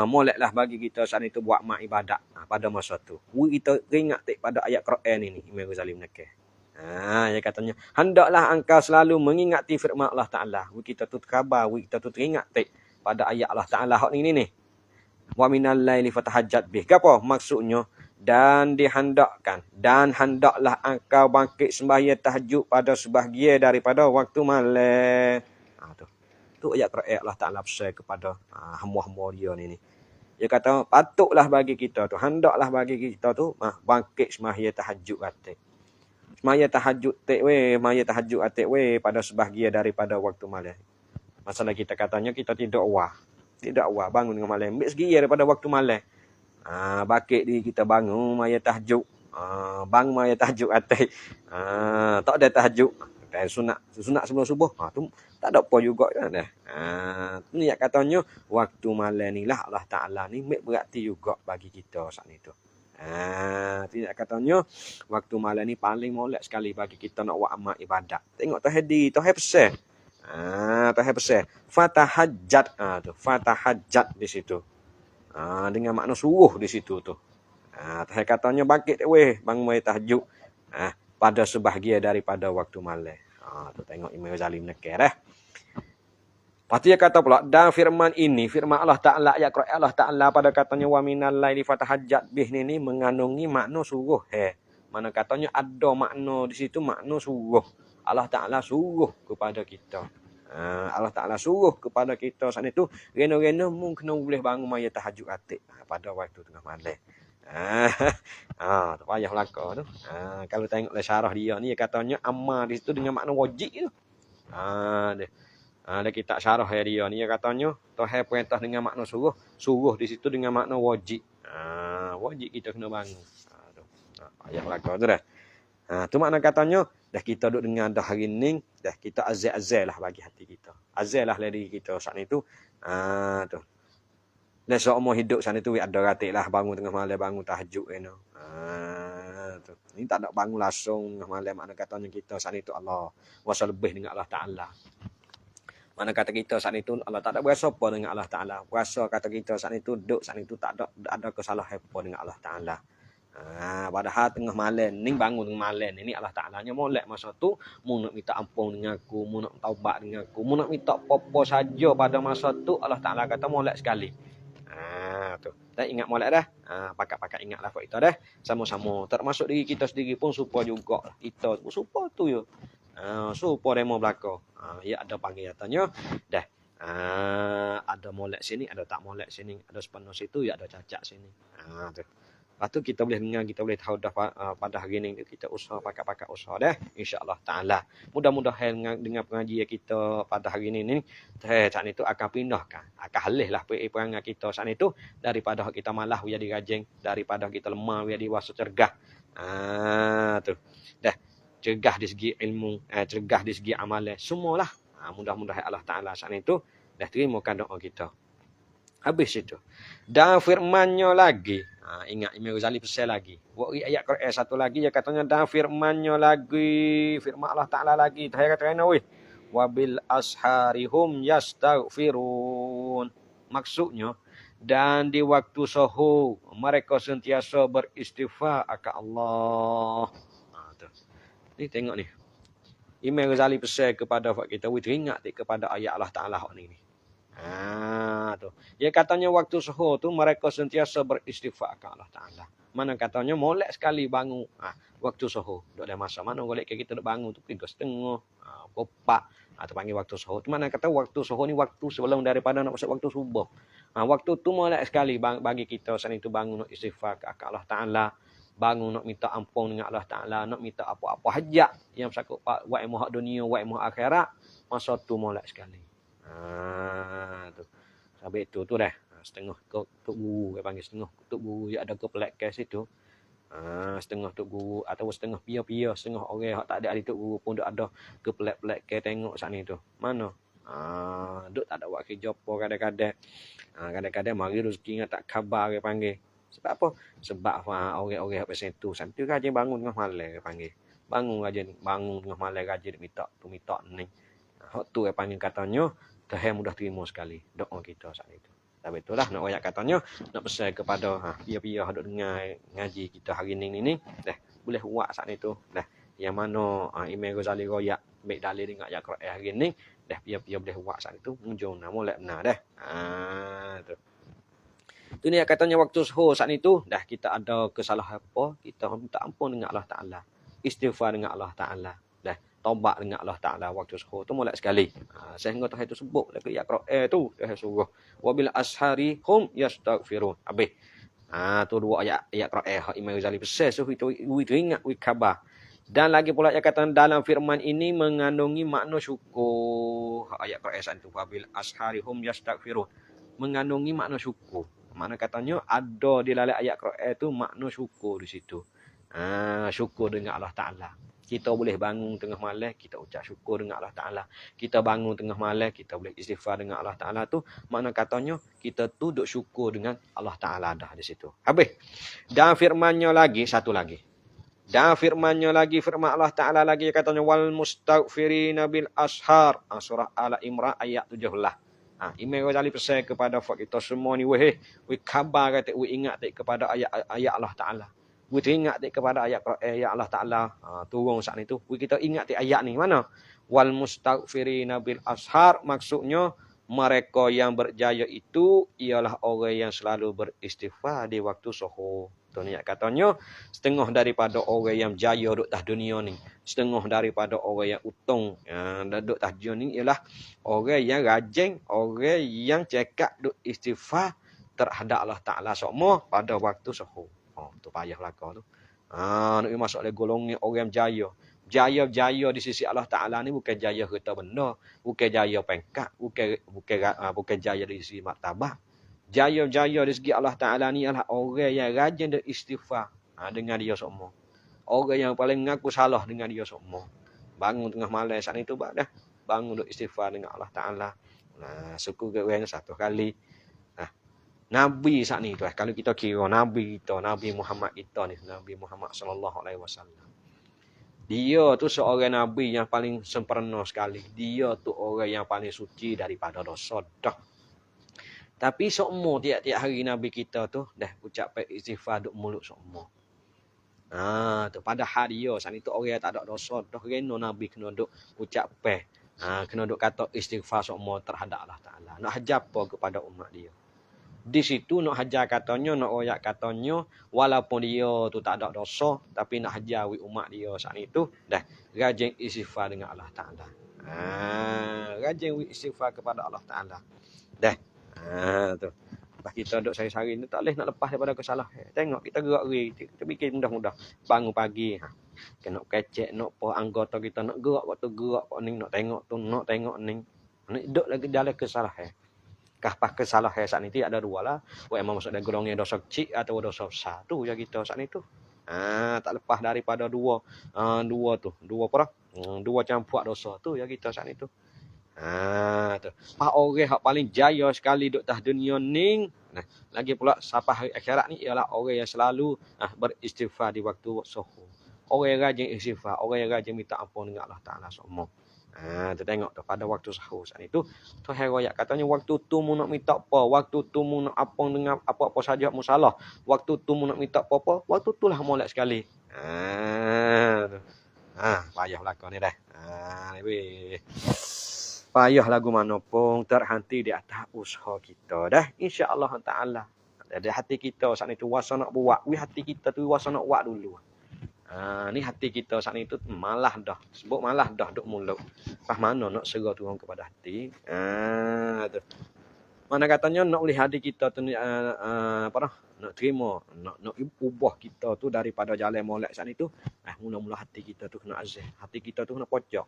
Moleklah bagi kita saat itu buat mak ibadat pada masa tu. Kita ingat pada ayat Quran ini Imam Ghazali menakar. Dia katanya hendaklah engkau selalu mengingati firman Allah Taala. Kita tu khabar, kita tu teringat pada ayat Allah Taala hak ni. Wa minal laili fatahajjat bih. Apa maksudnya? Dan dihendakkan dan hendaklah engkau bangkit sembahyang tahajud pada sebahagian daripada waktu malam. Tu ayat Quran Allah Ta'ala pesan kepada hamba-hamba dia ni. Dia kata patutlah bagi kita tu, hendaklah bagi kita tu bangkit sembahyang tahajud atik. Sembahyang tahajud atik pada sebahagian daripada waktu malam. Masalah kita katanya kita tidak awal bangun dengan malam. Ambil segi daripada waktu malam. Bangkit diri kita bangun sembahyang tahajud. Bangun sembahyang tahajud atik. Tak ada tahajud. Sunat sebelum subuh. Tu tak ada apa juga kan dah. Ni yang katanya waktu malam ni lah Allah Taala ni berarti juga bagi kita saat itu. Tidak katanya waktu malam ni paling molek sekali bagi kita nak buat amal ibadat. Tengok tahdi, pesan. Pesan. Fatahajjat tu. Fatahajjat di situ. Dengan makna suruh di situ tu. Katanya bangkit bangun tahajud. Pada sebahagian daripada waktu malam. Tu tengok Imam Ghazali menekar Pasti dia kata pula, dan firman ini, firman Allah Ta'ala, ayat Quran Allah Ta'ala pada katanya, wa minal laili fatahajjat bih ini mengandungi makna suruh. Mana katanya ada makna di situ, makna suruh. Allah Ta'ala suruh kepada kita. Allah Ta'ala suruh kepada kita saat itu, rena-rena mungkin boleh bangun maya tahajud atik pada waktu tengah malam. Tak payah belaka tu. Kalau tengok syarah dia ni, katanya amal di situ dengan makna wajib tu. Ada kitab syarah dia ni katanya Tuhan perintah dengan makna suruh, suruh di situ dengan makna wajib. Wajib kita kena bangun. Ayat belaka tu dah. Tu makna katanya dah kita duduk dengan dah hari ni, dah kita azal-azal lah bagi hati kita. Azal lah diri kita saat itu. Tu. Dan seumur hidup saat itu ada ratik lah bangun tengah malam, bangun tahajud tu. Tu. Ini tak ada bangun langsung tengah malam, makna katanya kita saat itu Allah wasa lebih dengan Allah Ta'ala. Mana kata kita saat itu Allah tak ada berasa apa dengan Allah Ta'ala. Berasa kata kita saat itu duduk saat itu tak ada kesalahan apa dengan Allah Ta'ala. Padahal tengah malam ni bangun tengah malam ni Allah Ta'alanya molek masa tu mu nak minta ampun dengan aku, mu nak taubat dengan aku, mu nak minta apa-apa saja pada masa tu Allah Ta'ala kata molek sekali. Tu. Dah ingat molek dah. Pakat-pakat ingatlah kau kita dah. Sama-sama termasuk diri kita sendiri pun supaya juga kita pun supaya tu yo. Supaya demo belaka. Ya ada panggil katanya dah. Ada molek sini, ada tak molek sini, ada sepenuh situ, ya ada cacat sini. Tu. Lepas tu kita boleh dengar, kita boleh tahu dah pada hari ni kita usaha pakat-pakat usaha dah insya-Allah taala. Mudah-mudahan dengan pengajian kita pada hari ni saat itu akan pindahkan, akan halihlah perangai kita saat itu daripada kita malah jadi rajin, daripada kita lemah jadi wasa cergah. Tu. Dah cergah di segi ilmu, cergah di segi amalan, semualah. Mudah-mudahan Allah Taala saat itu dah terimakan doa kita. Habis itu. Dan firman-Nya lagi. Ingat Imam Ghazali pesan lagi. Buat ayat Quran satu lagi dia katanya dan firman-Nya lagi, firman Allah Taala lagi. Tahir kata weh. Wabil asharihum yastaghfirun. Maksudnya dan di waktu subuh mereka sentiasa beristighfar akan Allah. Ni tengok ni. Imam Ghazali pesan kepada kita, we teringat kepada ayat Allah Taala ni. Tu. Dia katanya waktu subuh tu mereka sentiasa beristighfar kepada Allah Taala. Mana katanya molek sekali bangun waktu subuh. Dok ada masa mana golek kita dok bangun tu 3:30, 4 atau panggil waktu subuh. Tu mana kata waktu subuh ni waktu sebelum daripada nak masuk waktu subuh. Waktu tu molek sekali bagi kita saat itu bangun nak istighfar kepada Allah Taala. Bangun nak minta ampun dengan Allah Taala, nak minta apa-apa hajat yang sakut wa ilmu hak dunia, wa ilmu akhirat. Masa tu molek sekali. Tu. Sampai itu tu dah. Setengah tok guru dia panggil setengah tok guru dia ada ke pelak kes itu. Setengah tok guru atau setengah pia-pia, setengah orang hak tak ada ahli tok guru pun dak ada ke pelak-pelak kes tengok sat ni tu. Mana? Duk tak ada buat kerja apa kadang-kadang. Kadang-kadang mari rezeki ngah tak khabar dia panggil. Sebab apa? Sebab orang-orang hak pasal tu santu rajin bangun tengah malam dia panggil. Bangun tengah malam rajin minta ni. Hak tu dia panggil katanya Tuhan mudah terima sekali doa kita saat itu. Tapi itulah nak ayat katanya nak pesan kepada pia-pia duk dengar ngaji kita hari ni dah boleh buat saat itu dah yang mana Imam Ghazali royak baik dalil dengan ayat Quran hari ni dah pia-pia boleh buat saat itu munjung nama molek benar dah. Tu. Tu ni katanya waktu subuh saat itu dah kita ada kesalahan apa kita minta ampun dengan Allah Taala. Istighfar dengan Allah Taala. Taubat dengan Allah Ta'ala waktu subuh tu molek sekali. Sehingga Tuhan itu sebut dekat ayat Quran tu Tuhan suruh wabil ashari hum yastaghfirun. Habis. Tu dua ayat Quran Imam Ghazali pesan so itu ingat khabar. Dan lagi pula dia kata dalam firman ini mengandungi makna syukur. Ayat Quran itu wabil ashari hum yastaghfirun. Mengandungi makna syukur. Makna katanya ada di dalam ayat Quran itu makna syukur di situ. Syukur dengan Allah Ta'ala. Kita boleh bangun tengah malam, kita ucap syukur dengan Allah Ta'ala. Kita bangun tengah malam, kita boleh istighfar dengan Allah Ta'ala tu. Makna katanya, kita tu duk syukur dengan Allah Ta'ala dah di situ. Habis. Dan firman-Nya lagi, satu lagi. Dan firman-Nya lagi, firman Allah Ta'ala lagi, katanya, wal mustaghfirina bil ashar. Surah Al-Imran ayat 17. Imam Ghazali pesan kepada kita semua ni, weh khabar kata, ingat kepada ayat Allah Ta'ala. Kita ingat kepada ayat Allah Ta'ala turun saat itu. Kita ingat ayat ni mana? Wal mustaghfirina bil ashar maksudnya mereka yang berjaya itu ialah orang yang selalu beristighfar di waktu suhur. Tu ni katanya setengah daripada orang yang jaya duk atas dunia ni, setengah daripada orang yang untung duk atas dunia ni ialah orang yang rajin, orang yang cekap duk istighfar terhadap Allah Taala semua pada waktu suhur. Oh, tu payah belaka tu. Nak masuk dalam golongan orang yang jaya. Jaya di sisi Allah Taala ni bukan jaya harta benda, bukan jaya pangkat, bukan jaya dari sisi martabat. Jaya di segi Allah Taala ni adalah orang yang rajin dan istighfar dengan dia semua. Orang yang paling mengaku salah dengan dia semua. Bangun tengah malam saat itu dah. Bangun duk istighfar dengan Allah Taala. Syukur ke orang satu kali. Nabi saat ni tu kalau kita kira Nabi kita, Nabi Muhammad kita ni, Nabi Muhammad sallallahu alaihi wasallam. Dia tu seorang Nabi yang paling sempurna sekali. Dia tu orang yang paling suci daripada dosa dah. Tapi semua tiap-tiap hari Nabi kita tu dah ucap istighfar duk mulut semua. Tu padahal dia saat itu orang yang tak ada dosa dah kena Nabi kena duk ucap kena duk kata istighfar semua terhadap Allah Taala. Nak hajar apa kepada umat dia. Di situ nak hajar katanya, nak royak katanya, walaupun dia tu tak ada dosa, tapi nak hajar umat dia saat itu, dah rajin istighfar dengan Allah Ta'ala. Rajin istighfar kepada Allah Ta'ala. Dah. Tu. Lepas kita duduk sehari-hari ni, tak boleh nak lepas daripada kesalahan. Tengok, kita gerak-gerik, kita bikin mudah-mudah. Bangun pagi, kena kecek, nak apa anggota kita, nak gerak waktu gerak, ni nak tengok tu, nak tengok ni. Duduk lagi dalam kesalahan. Kahpah kesalahan saat ini ada dua lah. Emang masuk dalam golongan dosa kecil atau dosa besar tu ya kita saat itu. Tak lepas daripada dua tu. Dua apa? Dua campur dosa tu ya kita saat itu. Tu. Pak orang yang paling jaya sekali duk atas dunia ni. Lagi pula sampai hari akhirat ni ialah orang yang selalu beristighfar di waktu suhur. Orang yang rajin istighfar, orang yang rajin minta ampun dengan Allah Taala semua. Tu tengok tu pada waktu sahur saat itu tu royak katanya waktu tu mu nak minta apa, waktu tu mu nak apa dengan apa-apa saja mu salah, waktu tu mu nak minta apa-apa, waktu tu lah molek sekali. Payah belaka ni dah. Payah lagu mana pun terhenti di atas usaha kita dah insya-Allah Taala. Ada hati kita saat itu wasa nak buat, hati kita tu wasa nak buat dulu. Ni hati kita saat itu malah dah. Sebut malah dah duk mulut. Pas mana nak serah Tuhan kepada hati. Tu. Mana katanya nak boleh hati kita tu nak terima, nak ubah kita tu daripada jalan molek saat itu. Mula-mula hati kita tu kena azah. Hati kita tu kena pocok.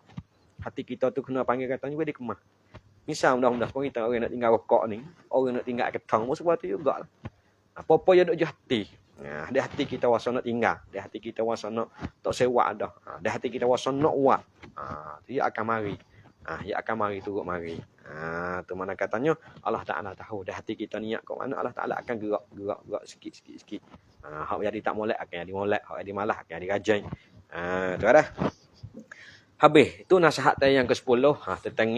Hati kita tu kena panggil katanya dia kemah. Misal mudah-mudah pun kita orang nak tinggal rokok ni, orang nak tinggal ketang pun sebab tu juga. Apa-apa yang duk hati. Di hati kita wasa nak tinggal, di hati kita wasa nak tak sewa dah. Di hati kita wasa nak buat. Dia akan mari. Dia akan mari turut mari. Tu mana katanya Allah Taala tahu di hati kita niat kat mana Allah Taala akan gerak sikit. Hak jadi tak molek akan jadi molek, hak jadi malah akan jadi rajin. Tu dah. Habis itu nasihat yang ke-10 tentang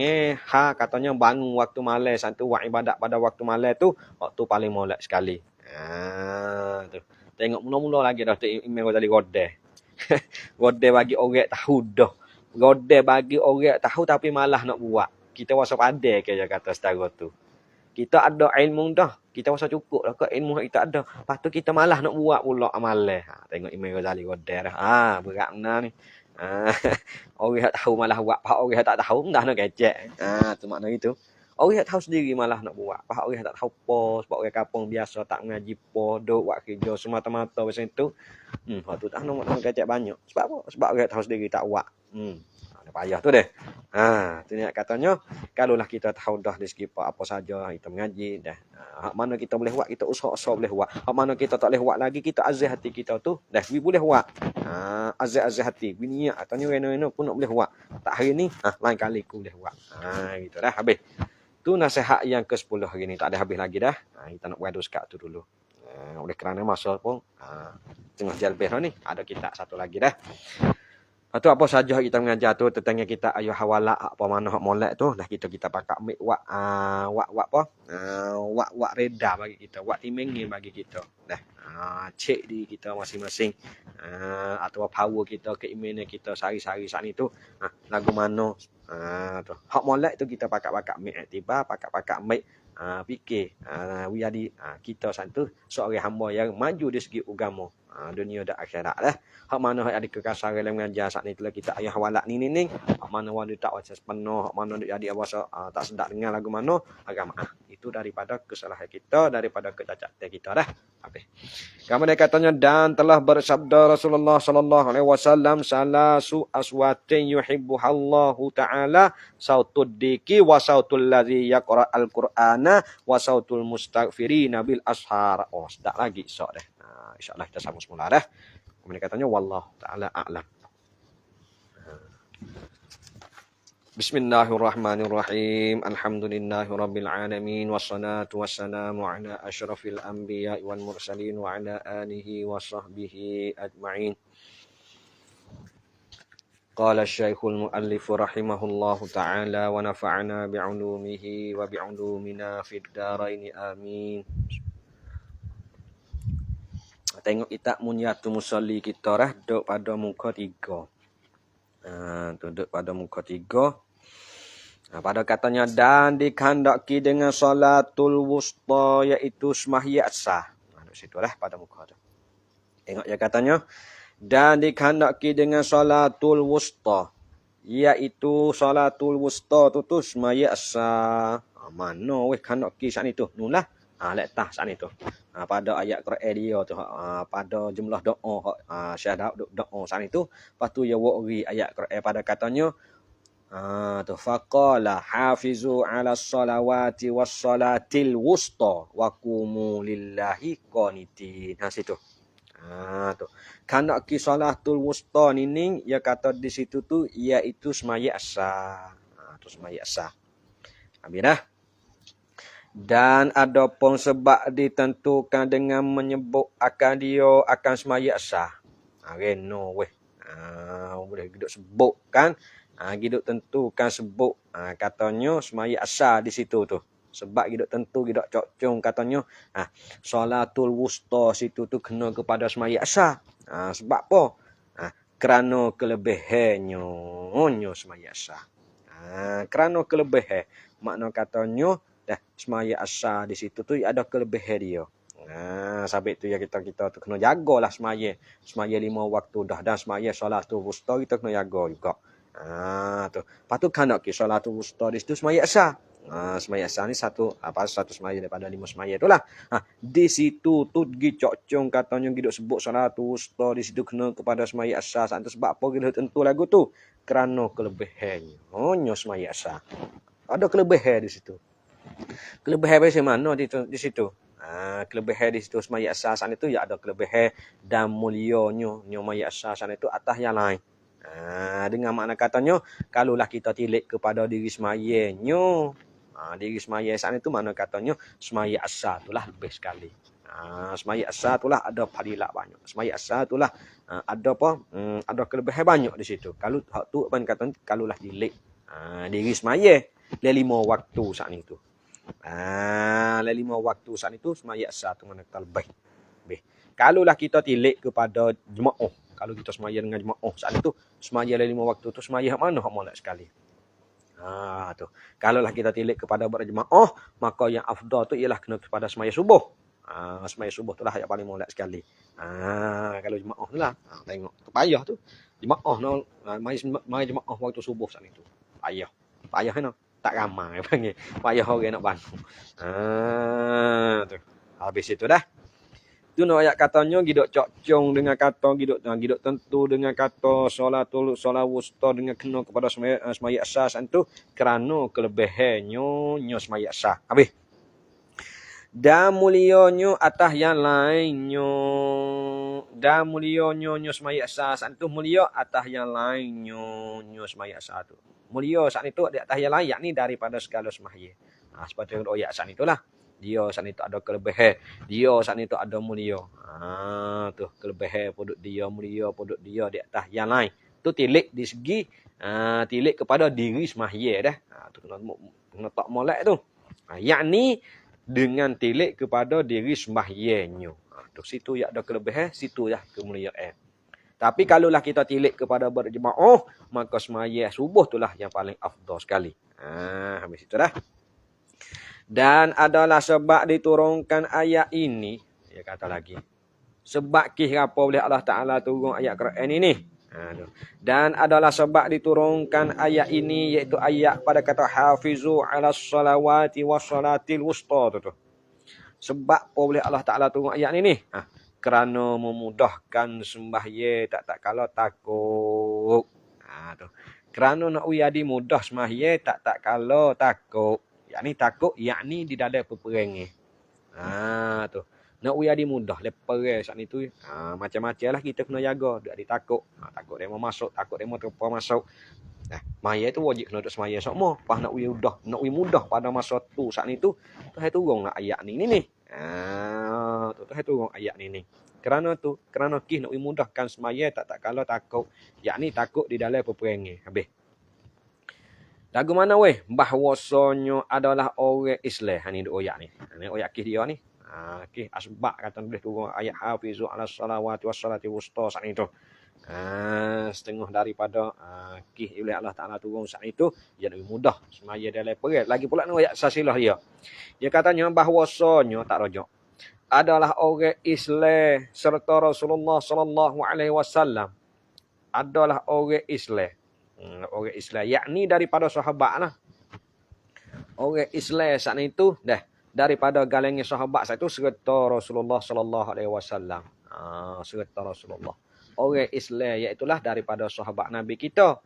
katanya bangun waktu malam satu buat ibadat pada waktu malam tu waktu paling molek sekali. Tu. Tengok mula-mula lagi dah Imam Ghazali godeh. Godeh bagi orang tahu dah. Godeh bagi orang tahu tapi malah nak buat. Kita wasa pandai ke dia kata setara tu. Kita ada ilmu dah. Kita wasa cukup lah ke ilmu kita ada. Lepas tu kita malah nak buat pula amalan. Tengok Imam Ghazali godeh dah. Berat benar ni. Orang tahu malah buat. Orang tak tahu dah nak kecek. Tu makna itu. Orang tak tahu sendiri malah nak buat. Faham orang tak tahu apa. Sebab orang kampung biasa tak mengaji apa. Duk buat kerja semata-mata macam tu. Waktu tak nak kacak banyak. Sebab apa? Sebab orang tahu sendiri tak buat. Ada payah tu deh. Tu ni katanya. Kalaulah kita tahu dah di segi apa saja kita mengaji dah. Hak mana kita boleh buat, kita usaha-usaha boleh buat. Hak mana kita tak boleh buat lagi, kita azah hati kita tu. Dah, we boleh buat. Azah hati. Niat katanya rena-rena pun nak boleh buat. Tak hari ni, lain kali aku boleh buat. Gitu dah, habis. Tu nasihat yang ke-10 hari ni. Tak ada habis lagi dah. Kita nak beradu sekat tu dulu. Oleh kerana masa pun tengah jalan lebih ni. Ada kita satu lagi dah. Lepas tu apa saja kita mengajar tu tentang kita ayuh hawala apa mana hak molek tu dah kita pakai ambil wak apa? Wak reda bagi kita, wak timengi bagi kita. Dah. Cek di kita masing-masing. Atau power kita, keimanan kita sehari-hari saat itu. Lagu mana? Tu. Hak molek tu kita pakai ambil tiba, pakai ambil fikir. Jadi kita saat tu seorang hamba yang maju dari segi agama. Dunia dan akhirat lah. Hak mana hak ada kekasaran dalam mengajar saat ni telah kita ayah walak ni. Hak mana wang tak wajar sepenuh, hak mana jadi awak tak sedap dengar lagu mana, agama itu daripada kesalahan kita, daripada kecacatan kita dah. Okey. Kemudian katanya dan telah bersabda Rasulullah sallallahu alaihi wasallam salasu aswatin yuhibbuhallahu taala sautud diki wa sautul ladzi yaqra al-Qur'ana wa sautul mustaghfirina bil ashar. Oh, sedap lagi esok dah. InsyaAllah kita sambung semula dah. Kemudian katanya wallahu ta'ala a'lam. Bismillahirrahmanirrahim. Alhamdulillahirabbil alamin wassalatu wassalamu ala asyrafil anbiya'i wal mursalin wa ala alihi wa sahbihi ajma'in. Qala asy-syaikhul muallif rahimahullahu ta'ala wa nafa'ana bi'ulumihi wa bi'ulumina fid dharain amin. Tengok kita munyatu musalli kita dah duduk pada muka 3. Duduk pada muka 3. Pada katanya dan dikandaki dengan salatul wusta iaitu sembahyang asar. Duduk situ dah pada muka tu. Tengok ya katanya dan dikandaki dengan salatul wusta iaitu salatul wusta tu sembahyang asar. Mana weh kandaki saat itu? Nulah. Letak saat itu. Pada ayat Quran dia tu pada jumlah doa syahadat doa saat itu. Lepas tu ya wari ayat Quran pada katanya tu faqala hafizu ala salawati was salatil wusta wa qumu lillahi qanitin. Situ. Tu. Kanak ki salatul wusta ni ya kata di situ tu iaitu sembahyang asar. Tu sembahyang asar. Habis dah. Dan adapun sebab ditentukan dengan menyebut akan dia akan sembahyang asar. Reno weh. Boleh hidup sebut kan. Hidup tentukan sebut. Katanya sembahyang asar di situ tu. Sebab hidup tentu hidup cocong katanya. Salatul wusta situ tu kena kepada sembahyang asar. Sebab apa? Kerana kelebihannya sembahyang asar. Kerana kelebihan. Makna katanya sembahyang asar di situ tu ada kelebihan dia. Sebab tu ya kita tu kena jagalah sembahyang. Sembahyang 5 waktu dah dan sembahyang solatul wusta kita kena jaga juga. Tu. Lepas tu kan nak solatul wusta di situ sembahyang asar. Sembahyang asar ni satu sembahyang daripada 5 sembahyang itulah. Di situ tu gi cocong katanya gi duk sebut solatul wusta di situ kena kepada sembahyang asar. Sebab apa kita tentu lagu tu? Kerana kelebihannya. Hanya sembahyang asar. Ada kelebihan di situ. Kelebihan macam mana di situ? Kelebihan di situ sembahyang asar sana itu ya ada kelebihan dan mulianya sembahyang asar sana itu atas yang lain. Dengan makna katanya kalaulah kita tilik kepada diri sembahyangnya, diri sembahyang sana itu makna katanya sembahyang asar itulah lebih sekali. Sembahyang asar itulah ada fadilat banyak. Sembahyang asar itulah ada apa? Ada kelebihan banyak di situ. Kalau hak tu apa katanya kalaulah tilik diri sembahyang le 5 waktu saat itu. 5 waktu saat itu sembahyang asar tu mana kata lebih. Kalaulah kita tilik kepada jemaah, kalau kita sembahyang dengan jemaah saat itu sembahyang 5 waktu tu sembahyang mana hak molek sekali. Tu. Kalaulah kita tilik kepada berjemaah, maka yang afdal tu ialah kena kepada sembahyang subuh. Sembahyang subuh tu lah yang paling molek sekali. Kalau jemaah tu lah. Tengok tu payah tu. Jemaah mai jemaah waktu subuh saat itu. Payah kan? Tak ramai panggil. Payah orang nak bangun. Tu. Habis itu dah. Tu nak ayat katanya gidok cocong dengan kata gidok tentu dengan kata salatul wusta dengan kena kepada sembahyang asar tu kerana kelebihannya sembahyang asar. Habis. Dan mulianya atas yang lainnya. Dan mulianya sembahyang asar tu mulia atas yang lainnya sembahyang asar tu. Mulia saat itu di atas yang lain yakni daripada segala sembahyang. Seperti ayat saat itulah. Dia saat itu ada kelebihan. Dia saat itu ada mulia. Tu kelebihan produk dia, mulia produk dia di atas yang lain. Tu tilik di segi tilik kepada diri semaya dah. Tu kena tak molek tu. Yakni dengan tilik kepada diri sembahyangnya. Tu situ ya ada kelebihan, situ ya kemuliaan. Tapi kalaulah kita tilik kepada berjemaah, maka semaya subuh itulah yang paling afdal sekali. Habis itu dah. Dan adalah sebab diturunkan ayat ini, dia kata lagi. Sebab apa boleh Allah Ta'ala turun ayat Quran ini. Dan adalah sebab diturunkan ayat ini, iaitu ayat pada kata hafizu ala salawati wa salatil wusta. Sebab apa boleh Allah Ta'ala turun ayat ini? Kerana memudahkan sembahyang tak kala takut. Kerana nak uyadi mudah sembahyang tak kala takut. Yakni takut, yakni di dalam peperangan. Tu. Nak uyadi mudah, leperang saat itu. Macam-macam lah kita kena jaga. Tak ditakut. Takut dia mau masuk, takut dia mau terpa masuk. Maya tu wajib kena duduk semaya semua. Pas nak uyi mudah pada masa tu saat itu. Tuhan turun lah ayat ni. Tuhan turun ayat ni. Kerana kis nak uyi mudahkan semaya tak kala takut. Yakni takut di dalam peperangan. Habis. Lagu mana weh? Bahwasanya adalah orang Islam. Ini duk oyak ni. Ini oyak kis dia ni. Kis asbab kata boleh turun ayat hafizu ala salawati wassalati wusta saat itu. Setengah daripada kis oleh Allah Ta'ala turun saat itu. Ia lebih mudah. Semaya dalam perang. Lagi pula ni oyak sasilah dia. Dia katanya bahwasanya tak rojak. Adalah orang Islam serta Rasulullah sallallahu alaihi wasallam. Adalah orang Islam. Orang Islam, yakni daripada sahabat lah. Orang Islam saat itu dah daripada galangnya sahabat saat itu serta Rasulullah sallallahu alaihi wasallam. Serta Rasulullah. Orang Islam iaitulah daripada sahabat Nabi kita.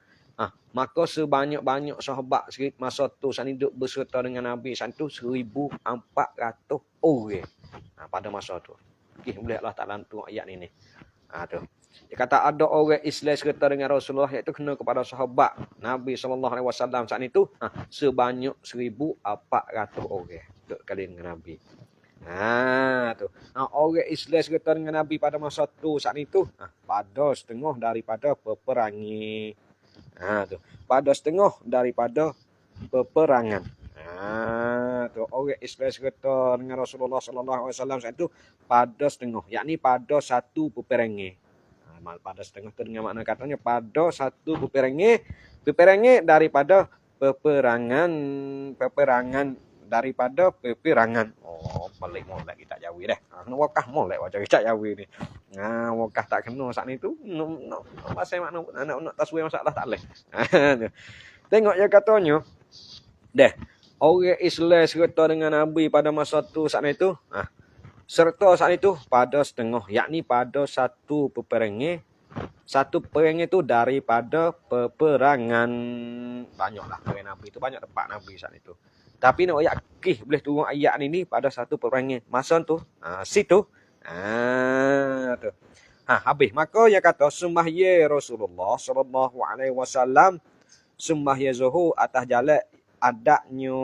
Maka sebanyak-banyak sahabat masa tu saat hidup berserta dengan Nabi saat itu 1,400 orang. Pada masa tu. Boleh Allah Ta'ala tu ayat ni. Tu. Dia kata ada orang Islam serta dengan Rasulullah iaitu kena kepada sahabat Nabi SAW saat itu sebanyak 1,400 orang duduk kali dengan Nabi. Tu. Orang Islam serta dengan Nabi pada masa tu saat itu pada setengah daripada peperangan. Tu. Pada setengah daripada peperangan. Tu orang Islam serta dengan Rasulullah SAW saat itu pada setengah, yakni pada satu peperangan. Pada setengah tu dengan makna katanya pada satu peperangan daripada peperangan daripada peperangan. Balik molek kita Jawi dah. Kena wakah molek wajah kita Jawi ni. Wakah tak kena saat ni tu. Pasal makna nak taswir masalah tak leh. Tengok je katanya. Orang Islam serta dengan Nabi pada masa tu saat itu. Serta saat itu pada setengah, yakni pada satu peperangan. Satu peperangan itu daripada peperangan. Banyaklah perang Nabi itu, banyak tempat Nabi saat itu. Tapi nak ayat kih boleh turun ayat ini pada satu peperangan. Masa tu, situ. Tu. Habis. Maka dia kata sembahyang Rasulullah sallallahu alaihi wasallam sembahyang zuhur atas jalan adaknya.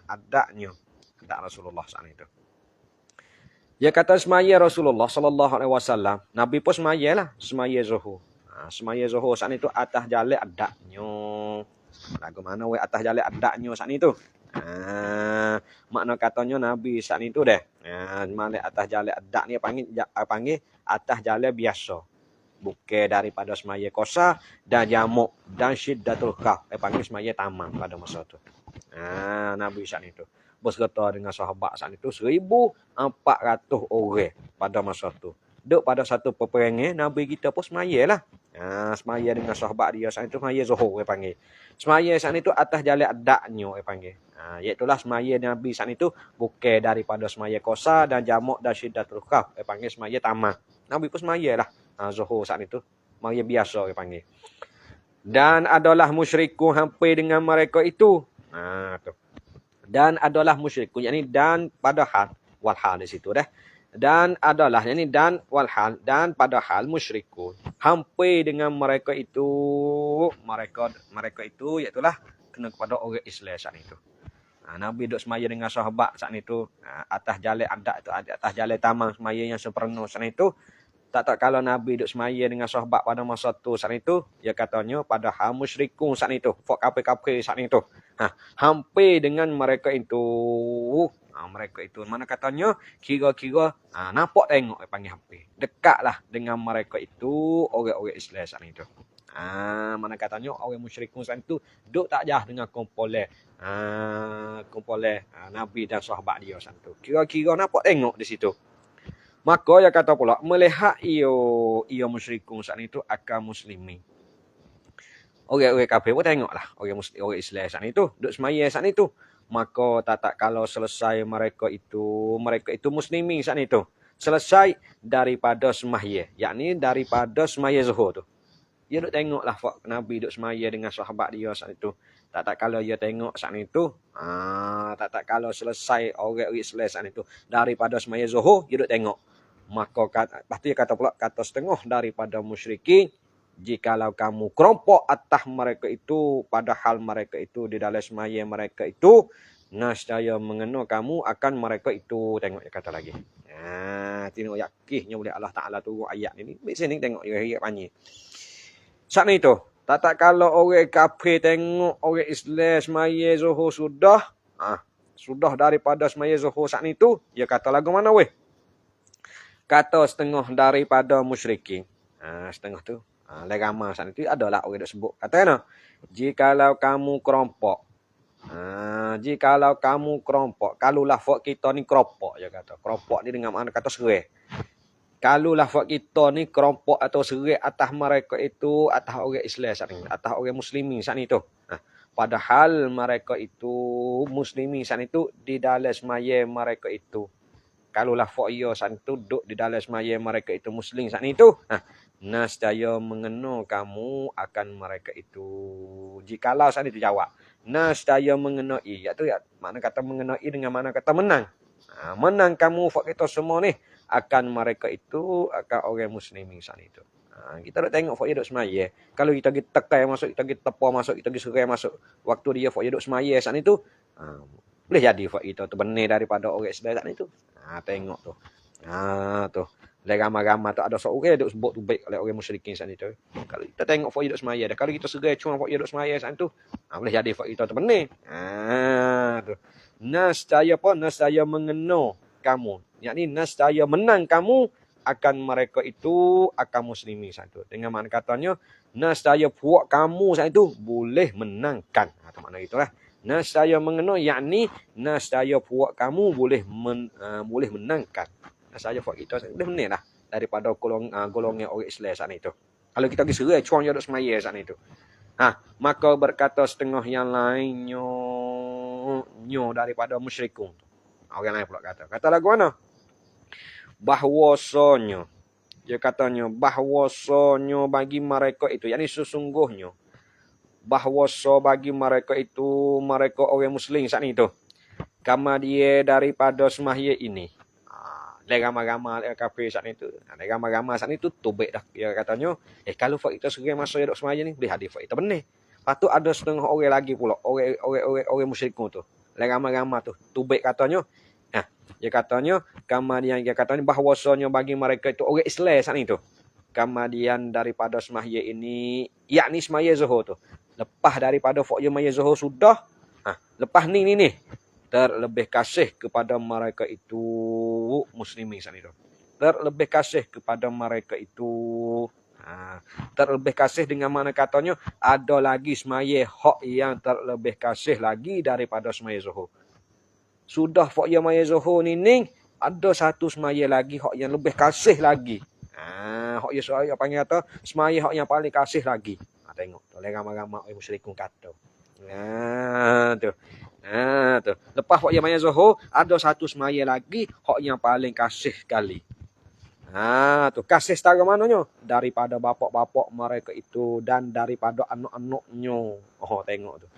Adaknya Rasulullah saat itu. Dia kata semaya Rasulullah sallallahu alaihi wasallam, Nabi pun semayalah, semaya zuhur. Semaya zuhur saat itu atas jalan adaknya. Lagu mana weh atas jalan adaknya saat itu? Makna katanya Nabi saat itu dah. Mana atas jalan adak ni panggil atas jalan biasa. Bukan daripada semaya kosa dan jamuk dan syiddatul khaf. Panggil semaya tamam pada masa tu. Nabi saat itu berserta dengan sahabat saat itu 1,400 orang pada masa tu. Duk pada satu peperangan, Nabi kita pun semaya lah. Semaya dengan sahabat dia saat itu semaya zuhur dia panggil. Semaya saat itu atas jalan adaknya dia panggil. Iaitulah semaya Nabi saat itu bukan daripada semaya kosa dan jamuk dan syiddatul khaf. Dia panggil semaya tamam. Nabi pun semaya lah. Zuhur saat itu. Semaya biasa dia panggil. Dan adalah musyrikun hampir dengan mereka itu. Tu. Dan adalah musyrikun, yakni dan pada hal walhal di situ dah. Dan adalah, yakni dan walhal dan pada hal musyrikun hampir dengan mereka itu iaitulah kena kepada orang Islam saat itu. Nabi duduk semaya dengan sahabat saat itu atas jalan adat itu, atas jalan taman semaya yang sempurna saat itu Tak kalau Nabi duk semaya dengan sahabat pada masa tu saat itu, dia katanya pada hal musyrikun saat itu, fok kafir-kafir saat itu. Hampir dengan mereka itu. Mereka itu mana katanya kira-kira nampak tengok panggil hampir. Dekatlah dengan mereka itu orang-orang Islam saat itu. Mana katanya orang musyrikun saat itu duk tak jah dengan kumpulnya Nabi dan sahabat dia saat itu. Kira-kira nampak tengok di situ. Maka dia kata pula, melihat ia musyrikun saat itu akan muslimi. Orang-orang kafir pun tengoklah. Orang Islam saat itu, duduk semaya saat itu. Maka tak kalau selesai mereka itu muslimi saat itu. Selesai daripada semaya. Yakni daripada semaya zuhur tu. Dia duduk tengoklah Nabi duduk semaya dengan sahabat dia saat itu. Tak kalau dia tengok saat itu. Tak kalau selesai orang Islam saat itu. Daripada semaya zuhur, dia duduk tengok. Maka pasti kata pula kata setengah daripada musyrikin, jikalau kamu kerompok atas mereka itu, padahal mereka itu di dalam semaya mereka itu, nescaya mengenal kamu akan mereka itu. Tengok dia kata lagi. Tengok yakihnya boleh Allah Ta'ala turun ayat ini. Di sini tengok dia panggil. Saat itu, tak kalau orang kafir tengok orang Islam semaya zuhur sudah daripada semaya zuhur saat itu, dia kata lagu mana weh? Kata setengah daripada musyrikin. Setengah tu. Legama saat itu adalah orang yang sebut. Kata kan? Jikalau kamu kerompok. Jikalau kamu kerompok. Kalau lafaz kita ni kerompok. Dia kata. Kerompok ni dengan mana kata serai. Kalau lafaz kita ni kerompok atau serai atas mereka itu. Atas orang Islam saat ini. Atas orang muslimin saat itu. Padahal mereka itu muslimin saat itu. Di dalam semaya mereka itu. Kalau lafaz ia saat itu duduk di dalam semaya mereka itu muslim saat itu. Nescaya mengenal kamu akan mereka itu. Jikalau saat itu jawab. Nescaya mengenai. Iaitu mana kata mengenai dengan mana kata menang. Menang kamu fak kita semua ni. Akan mereka itu. Akan orang muslimin saat itu. Kita nak tengok fak dia duduk semaya. Kalau kita pergi tekai masuk. Kita pergi tepa masuk. Kita pergi serai masuk. Waktu dia fak dia duduk semaya saat itu. Boleh jadi fak kita tu benar daripada orang Islam saat itu. Tengok tu. Tu. Ramai-ramai tu ada seorang duk sebut tu baik oleh orang musyrikin saat itu. Kalau kita tengok fak hidup semaya dah. Kalau kita serai cuma fak hidup semaya saat itu. Boleh jadi fak kita tu benar. Tu. Nescaya apa? Nescaya mengenal kamu. Yakni nescaya menang kamu akan mereka itu akan muslimin saat itu. Dengan mana katanya. Nescaya puak kamu saat itu boleh menangkan. Tu makna itulah. Nescaya mengenal, yakni nescaya puak kamu boleh menangkan. Nescaya puak kita boleh menang lah daripada golongan orang Islam saat itu. Kalau kita pergi serai, cuang dia duduk semaya saat itu. Maka berkata setengah yang lainnya daripada musyrikun. Orang lain pula kata. Kata lagu mana? Bahwasanya. Dia katanya, bahwasanya bagi mereka itu, yakni sesungguhnya. Bahwasa bagi mereka itu, mereka orang muslim saat itu. Kama dia daripada semahya ini. Ramai-ramai kafir saat itu. Ramai-ramai saat itu tubik dah. Dia katanya, kalau fak kita serai masa duduk semahya ni, boleh hadir fak kita benar. Lepas tu ada setengah orang lagi pula. Orang musyrikun tu. Ramai-ramai tu. Tubik katanya. Dia katanya, kemudian dia katanya bahwasanya bagi mereka itu orang Islam saat itu. Kemudian daripada semahya ini, yakni semahya zuhur tu. Lepas daripada faqya maya zuhur sudah. Lepas ni. Terlebih kasih kepada mereka itu muslimin saat itu. Terlebih kasih kepada mereka itu. Terlebih kasih dengan mana katanya. Ada lagi semaya hak yang terlebih kasih lagi daripada semaya zuhur. Sudah faqya maya zuhur ni. Ada satu semaya lagi hak yang lebih kasih lagi. Hak yang saya panggil kata. Semaya hak yang paling kasih lagi. Tengok. Oleh ramai-ramai orang musyrikun kata. Tu. Lepas faqya maya zuhur. Ada satu semaya lagi. Hak yang paling kasih sekali. Tu. Kasih setara mananya? Daripada bapak-bapak mereka itu. Dan daripada anak-anaknya. Tengok tu.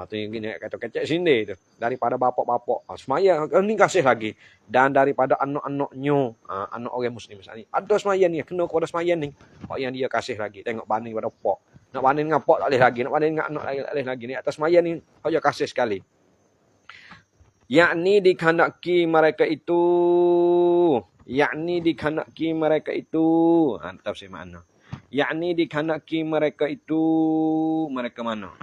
Tu yang gini kata-kata sini tu. Daripada bapak-bapak. Semaya ni kasih lagi. Dan daripada anak-anaknya. Anak orang muslim. Ada semaya ni. Kena kepada semaya ni. Hak yang dia kasih lagi. Tengok banding pada pak. Nak banding dengan pak tak boleh lagi. Nak banding dengan anak tak boleh lagi. Ni atas semaya ni. Hak dia kasih sekali. Yakni dikehendaki mereka itu. yakni dikhanaki mereka itu. Tafsir makna. Yakni dikhanaki mereka itu, mereka mana?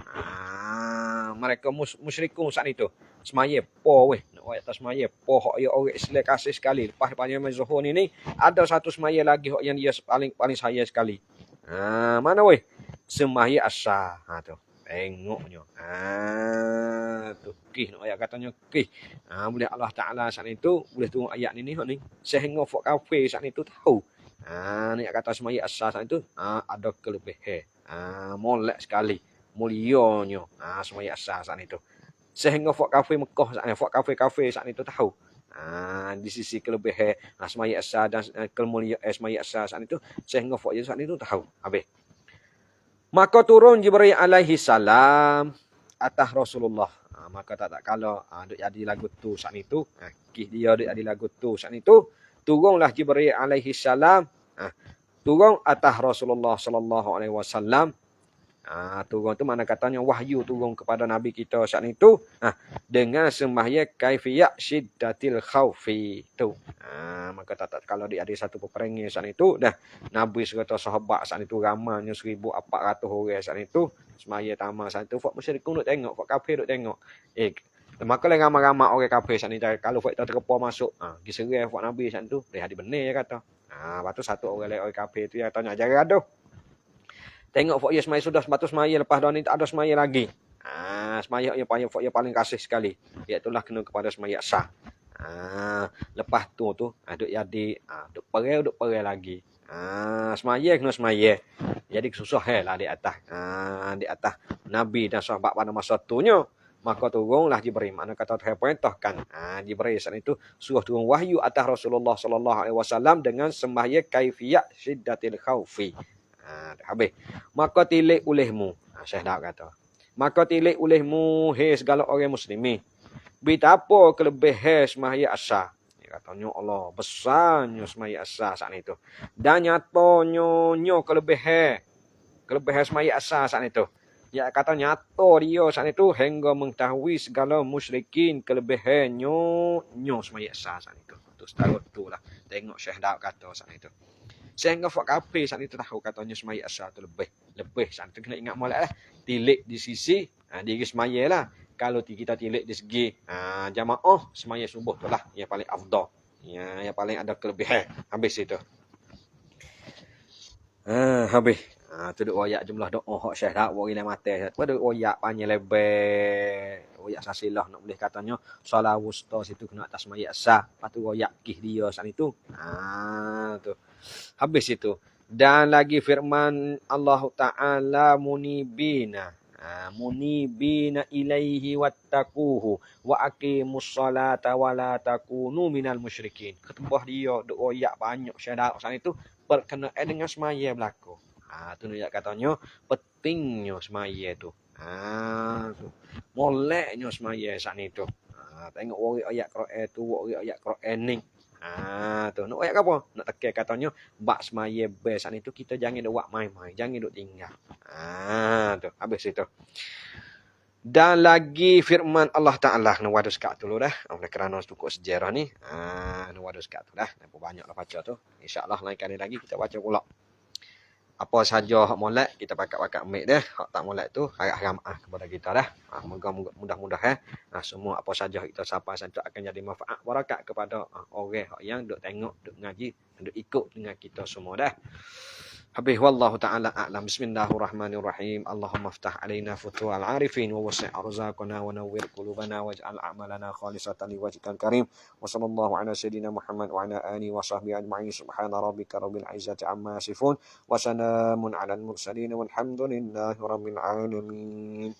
Mereka musyrikun saat itu. Semaya po weh, nak ayat semaya po hok ya orang Islam kasih sekali. Lepas panjang Zuhur ni ada satu semaya lagi hok yang dia paling saya sekali. Mana weh? Semaya asar. Tu. Tengoknya. Tu kih nak ayat katanya kih. Boleh Allah Taala saat itu boleh tengok ayat ni hok ni. Sehingga fok kafir saat itu tahu. Ni kata semaya asar saat itu ada kelebihan. Molek sekali. Mulianya. Semaya asar saat itu. Sehingga fok kafir Mekah, fok kafir saat itu tahu. Di sisi kelebihan semaya asar dan kemuliaan semaya asar saat itu, sehingga fok saat itu tahu. Habis. Maka turun Jibril alaihi salam atas Rasulullah. Maka tak kala duk jadi lagu tu saat itu, kih dia duk jadi lagu tu saat itu, turunlah Jibril alaihi salam, turun atas Rasulullah sallallahu alaihi wasallam. Turun tu mana katanya wahyu turun kepada Nabi kita saat itu dengan sembahyang kaifiyat syiddatil khaufi tu. Maka tak kalau dia ada satu peperangan saat itu dah Nabi serta sahabat saat itu ramainya 1,400 orang saat itu sembahyang tamat saat itu fak musyrikun duk tengok, fak kafir duk tengok. Maka lah ramai-ramai orang kafir saat ni kalau fak kita terpa masuk diserang fak Nabi saat itu dia ada benar kata. Lepas tu satu orang kafir tu yang tanya ajar gaduh. Tengok fok ya semaya sudah sepatu semaya lepas dah ni tak ada semaya lagi. Semaya yang paling kasih sekali. Iaitulah kena kepada semaya sah. Lepas tu duk jadi duk perai lagi. Semaya kena semaya. Jadi susah lah di atas. Di atas Nabi dan sahabat pada masa tunya. Maka turunlah Jibril. Mana kata Tuhan perintahkan. Jibril saat itu suruh turun wahyu atas Rasulullah sallallahu alaihi wasallam dengan sembahyang kaifiyat syiddatil khaufi. Habis. Maka tilik olehmu. Syekh Daud kata. Maka tilik olehmu hei segala orang muslimi. Betapa kelebihan sembahyang asar. Dia katanya Allah besarnya sembahyang asar saat itu. Dan nyatanya kelebihan sembahyang asar saat itu. Dia kata nyata dia saat itu hingga mengetahui segala musyrikin kelebihannya sembahyang asar saat itu. Tu setarut tu lah. Tengok Syekh Daud kata saat itu. Sehingga fak kafir saat itu tahu katanya semaya asar tu lebih saat itu kena ingat molek lah tilik di sisi diri semaya lah kalau kita tilik di segi jamaah semaya subuh tu lah yang paling afdal yang paling ada kelebihan habis itu habis tu duk royak jumlah doa hak Syekh dak wari le mate pada royak panjang lebar royak sasilah nak boleh katanya solat wusta situ kena atas semaya asar lepas tu royak kih dia saat itu tu habis itu. Dan lagi firman Allah Ta'ala munibina ilaihi wattaquhu wa aqimus salata wa la takunu minal musyrikin. Ketembah dia duk royak banyak syarat saat itu berkenaan dengan semaya berlaku. Tu nak katanya pentingnya semaya tu. Moleknya semaya saat itu. Tengok wari ayat Quran tu, wari ayat Quran ni. Tu nak ayat apa? Nak tekan katanya bak semaya best saat itu kita jangan duk main-main, jangan duk tinggal. Tu habis itu. Dan lagi firman Allah Ta'ala nak waduh sekat dulu dah. Oleh kerana cukup sejarah ni. Nak waduh sekat tu dah. Nampak banyaklah baca tu. InsyaAllah lain kali lagi kita baca pula. Apa saja hak molek kita pakat-pakat ambil dah. Hak tak molek tu harap maaf kepada kita dah. Moga mudah-mudahan semua apa saja kita sampai saja akan jadi manfaat barakat kepada orang yang duk tengok, duk ngaji, duk ikut dengan kita semua dah. Habis wallahu ta'ala a'lam. Bismillahirrahmanirrahim. Allahumma aftah alaina futuhal arifin wa wasi' arzaqana wa nawwir qulubana waj'al a'malana khalisatan liwajhikal karim. Wa sallallahu ala sayyidina Muhammad wa ala alihi wa sahbihi ajma'in. Subhana rabbika rabbil izzati amma yasifun wa salamun alal mursalin walhamdulillahi rabbil alamin.